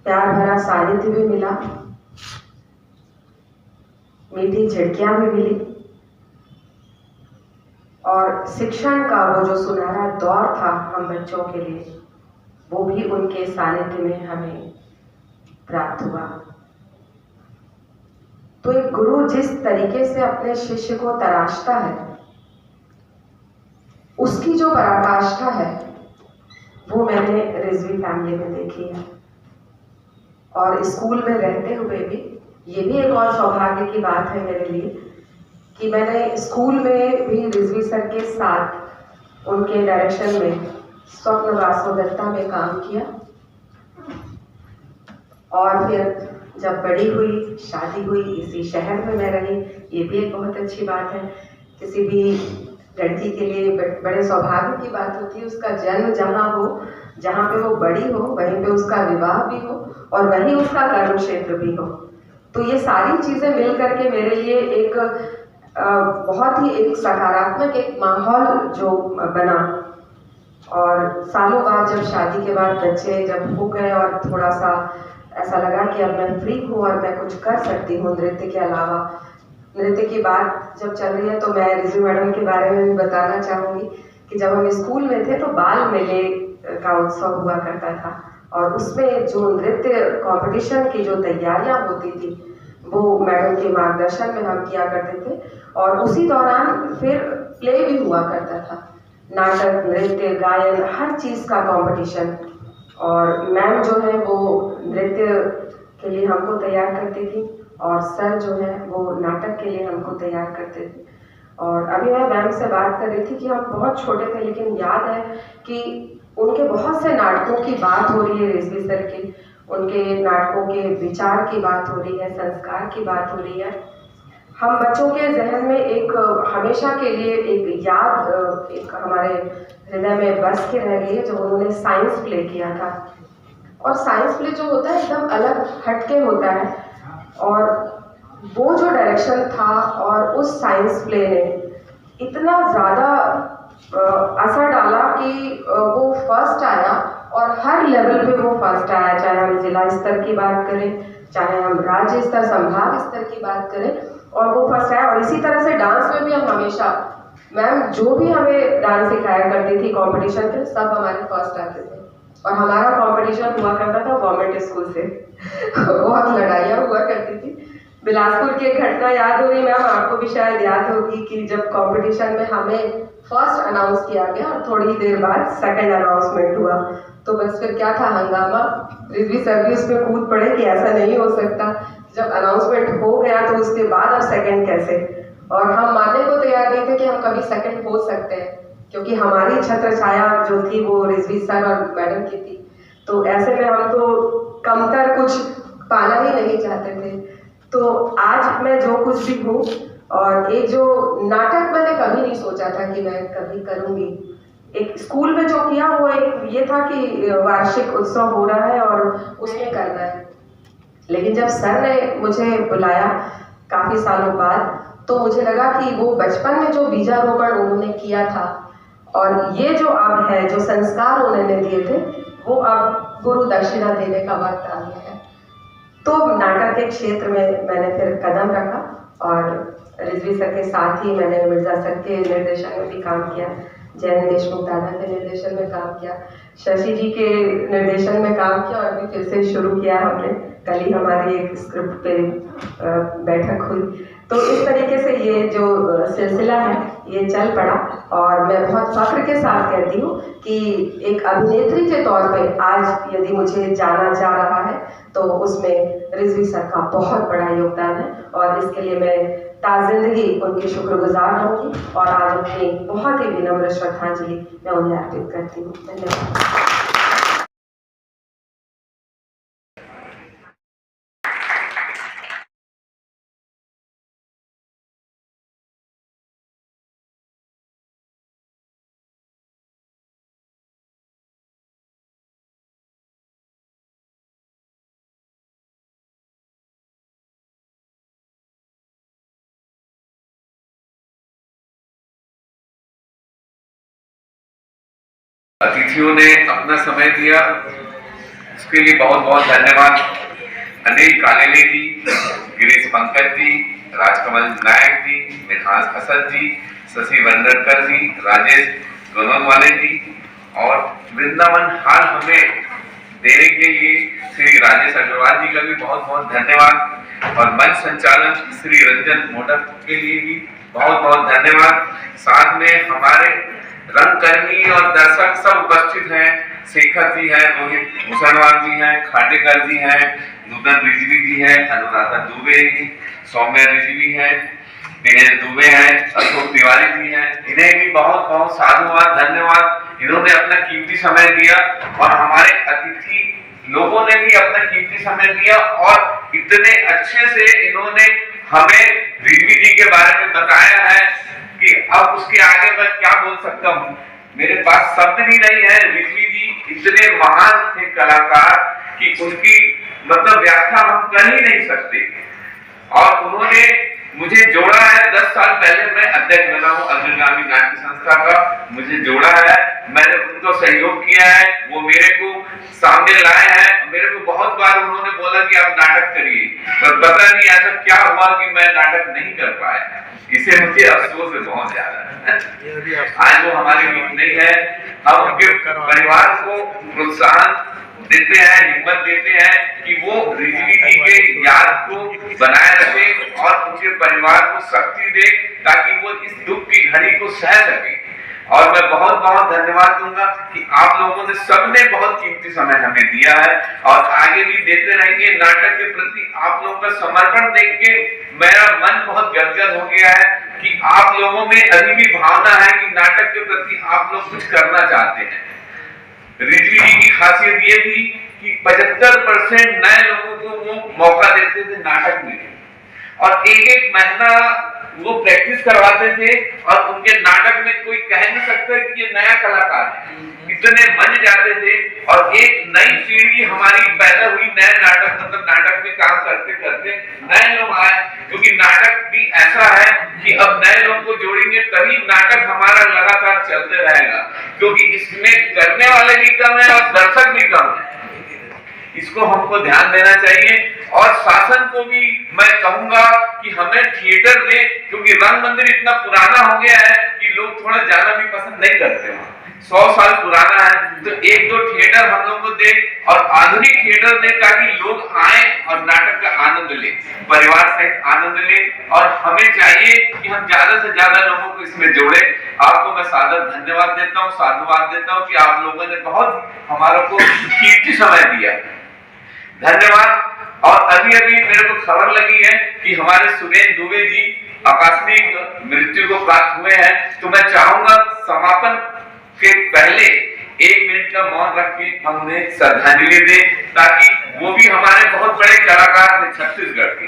प्यार भरा सानिध्य भी मिला, मीठी झिड़कियां भी मिली, और शिक्षण का वो जो सुनहरा दौर था हम बच्चों के लिए, वो भी उनके सानिध्य में हमें प्राप्त हुआ। तो एक गुरु जिस तरीके से अपने शिष्य को तराशता है, उसकी जो पराकाष्ठा है वो मैंने रिजवी फैमिली में देखी है। और स्कूल में रहते हुए भी ये भी एक और सौभाग्य की बात है मेरे लिए कि मैंने स्कूल में भी रिजवी सर के साथ उनके डायरेक्शन में स्वप्न वासोदत्ता में काम किया। और फिर जब बड़ी हुई, शादी हुई, इसी शहर में मैं रही। ये भी एक बहुत अच्छी बात है। किसी भी लड़की के लिए बड़े सौभाग्य की बात होती है, उसका जन्म जहाँ हो, जहाँ पे वो बड़ी हो, वहीं पे उसका विवाह भी हो और वहीं उसका कर्म क्षेत्र भी हो। तो ये सारी चीज़ें मिल करके मेरे लिए एक बहुत ही एक सकारात्मक एक माहौल जो बना। और सालों बाद जब शादी के बाद बच्चे जब हो गए और थोड़ा सा ऐसा लगा कि अब मैं फ्री हूँ और मैं कुछ कर सकती हूँ नृत्य के अलावा। नृत्य की बात जब चल रही है तो मैं रिजवी मैडम के बारे में भी बताना चाहूँगी कि जब हम स्कूल में थे तो बाल मेले का उत्सव हुआ करता था और उसमें जो नृत्य कंपटीशन की जो तैयारियां होती थी वो मैडम के मार्गदर्शन में हम किया करते थे। और उसी दौरान फिर प्ले भी हुआ करता था, नाटक, नृत्य, गायन, हर चीज़ का कंपटीशन। और मैम जो है वो नृत्य के लिए हमको तैयार करती थी और सर जो है वो नाटक के लिए हमको तैयार करते थे। और अभी मैं मैम से बात कर रही थी कि हम बहुत छोटे थे, लेकिन याद है कि उनके बहुत से नाटकों की बात हो रही है रिजवी सर की, उनके नाटकों के विचार की बात हो रही है, संस्कार की बात हो रही है। हम बच्चों के जहन में एक हमेशा के लिए एक याद एक हमारे हृदय में बस के रह गई है, जो उन्होंने साइंस प्ले किया था। और साइंस प्ले जो होता है एकदम अलग हटके होता है, और वो जो डायरेक्शन था और उस साइंस प्ले ने इतना ज़्यादा असर डाला कि वो फर्स्ट आया, और हर लेवल पे वो फर्स्ट आया, चाहे हम जिला स्तर की बात करें, चाहे हम राज्य स्तर संभाग स्तर की बात करें, और वो फर्स्ट आया। और इसी तरह से डांस में भी हम हमेशा, मैम जो भी हमें डांस सिखाया करती थी कंपटीशन पे, सब हमारे फर्स्ट आते थे। और हमारा कंपटीशन हुआ करता था गवर्नमेंट स्कूल से बहुत लड़ाइयाँ हुआ करती थी। बिलासपुर की एक घटना याद हो रही मैम, आपको भी शायद याद होगी कि जब कंपटीशन में हमें फर्स्ट अनाउंस किया गया और थोड़ी ही देर बाद सेकंड अनाउंसमेंट हुआ, तो बस फिर क्या था हंगामा, रिजवी सर भी उसमें कूद पड़े कि ऐसा नहीं हो सकता, जब अनाउंसमेंट हो गया तो उसके बाद अब सेकंड कैसे। और हम मानने को तैयार नहीं थे कि हम कभी सेकंड हो सकते हैं, क्योंकि हमारी छत्र छाया जो थी वो रिजवी सर और मैडम की थी, तो ऐसे में हम तो कमतर कुछ पाना ही नहीं चाहते थे। तो आज मैं जो कुछ भी हूँ, और एक जो नाटक मैंने कभी नहीं सोचा था कि मैं कभी करूँगी, एक स्कूल में जो किया वो एक ये था कि वार्षिक उत्सव हो रहा है और उसमें करना है। लेकिन जब सर ने मुझे बुलाया काफ़ी सालों बाद, तो मुझे लगा कि वो बचपन में जो बीजारोपण उन्होंने किया था, और ये जो अब है, जो संस्कार उन्होंने दिए थे, वो अब गुरु दक्षिणा देने का वक्त आ गया है। तो नाटक के क्षेत्र में मैंने फिर कदम रखा, और रिजवी सर के साथ ही मैंने मिर्जा सर के निर्देशन में भी काम किया, जयंत देशमुख दादा के निर्देशन में काम किया, शशि जी के निर्देशन में काम किया, और अभी फिर से शुरू किया हमने। कल ही हमारी एक स्क्रिप्ट पे बैठक हुई। तो इस तरीके से ये जो सिलसिला है ये चल पड़ा, और मैं बहुत फख्र के साथ कहती हूँ कि एक अभिनेत्री के तौर पे आज यदि मुझे जाना जा रहा है तो उसमें रिजवी सर का बहुत बड़ा योगदान है, और इसके लिए मैं ताज़िंदगी उनकी शुक्रगुजार रहूँगी, और आज अपनी बहुत ही विनम्र श्रद्धांजलि मैं उन्हें अर्पित करती हूँ। धन्यवाद। अतिथियों ने अपना समय दिया, उसके लिए बहुत बहुत धन्यवाद। अनिल कालेले जी, गिरीश पंकज जी, राजकमल नायक जी, मिन्हाज हसन जी, शशि वंदरकर जी, राजेश गोलवाले जी, और वृंदावन हाल हमें देने के लिए श्री राजेश अग्रवाल जी का भी बहुत बहुत धन्यवाद, और मंच संचालन श्री रंजन मोडक के लिए भी बहुत बहुत धन्यवाद। साथ में हमारे रंगकर्मी और दर्शक सब उपस्थित हैं, शेखर जी हैं, रोहित मुसलमान जी हैं, खाटेकर जी हैं, नूतन रिजवी जी हैं, अनुराधा दुबे जी, सौम्या रिजवी हैं, दिनेश दुबे हैं, अशोक तिवारी जी हैं, इन्हें भी बहुत बहुत साधुवाद, धन्यवाद। इन्होंने अपना कीमती समय दिया, और हमारे अतिथि लोगों ने भी अपना कीमती समय दिया, और इतने अच्छे से इन्होंने हमें रिजवी जी के बारे में बताया है कि अब उसके आगे मैं क्या बोल सकता हूँ, मेरे पास शब्द भी नहीं है। रिजवी जी इतने महान थे कलाकार कि उनकी मतलब व्याख्या हम कर ही नहीं सकते, और उन्होंने मुझे जोड़ा है। 10 साल पहले मैं अध्यक्ष बना हूँ अग्रगामी नाट्य संस्था का, मुझे जोड़ा है, मैंने उनको सहयोग किया है, वो मेरे को सामने लाए हैं। मेरे को बहुत बार उन्होंने बोला कि आप नाटक करिए, पर पता नहीं ऐसा क्या हुआ कि मैं नाटक नहीं कर पाया, इसे मुझे अफसोस है बहुत ज्यादा। आज वो हमारे बीच नहीं है। हम उनके परिवार को प्रोत्साहन देते हैं, हिम्मत देते हैं कि वो रिजवी जी के याद को बनाए रखे और उनके परिवार को शक्ति दे, ताकि वो इस दुख की घड़ी को सह सके। और मैं बहुत बहुत धन्यवाद दूंगा कि आप लोगों ने सबने बहुत कीमती समय हमें दिया है, और आगे भी देते रहेंगे। नाटक के प्रति आप लोगों का समर्पण देख के मेरा मन बहुत गदगद हो गया है कि आप लोगों में अभी भी भावना है कि नाटक के प्रति आप लोग कुछ करना चाहते हैं। रिजवी जी की खासियत ये थी कि 75% नए लोगों को वो मौका देते थे नाटक में, और एक एक महीना वो प्रैक्टिस करवाते थे, और उनके नाटक में कोई कह नहीं सकता कि ये नया कलाकार है, इतने बन जाते थे। और एक नई पीढ़ी हमारी पैदा हुई, नए नाटक मतलब नाटक में काम करते करते नए लोग आए, क्योंकि नाटक भी ऐसा है कि अब नए लोगों को जोड़ेंगे तभी नाटक हमारा लगातार चलते रहेगा, क्योंकि इसमें करने वाले भी कम है और दर्शक भी कम है। इसको हमको ध्यान देना चाहिए और शासन को भी मैं कहूंगा कि हमें थिएटर दे, क्योंकि रंग मंदिर इतना पुराना हो गया है कि लोग थोड़ा जाना भी पसंद नहीं करते हैं। 100 साल पुराना है, तो 1-2 थिएटर हम लोग को दे और आधुनिक थिएटर दे, ताकि लोग आए और नाटक का आनंद ले, परिवार सहित आनंद ले। और हमें चाहिए कि हम ज्यादा से ज्यादा लोगों को इसमें जोड़े। आपको मैं सादर धन्यवाद देता हूँ, साधुवाद देता हूँ कि आप लोगों ने बहुत हमारे को कीमती समय दिया, धन्यवाद। और अभी अभी मेरे को खबर लगी है कि हमारे सुरेन दुबे जी आकस्मिक मृत्यु को प्राप्त हुए हैं, तो मैं चाहूंगा समापन के पहले 1 मिनट का मौन रख के हम उन्हें श्रद्धांजलि दें, ताकि वो भी हमारे बहुत बड़े कलाकार थे छत्तीसगढ़ के।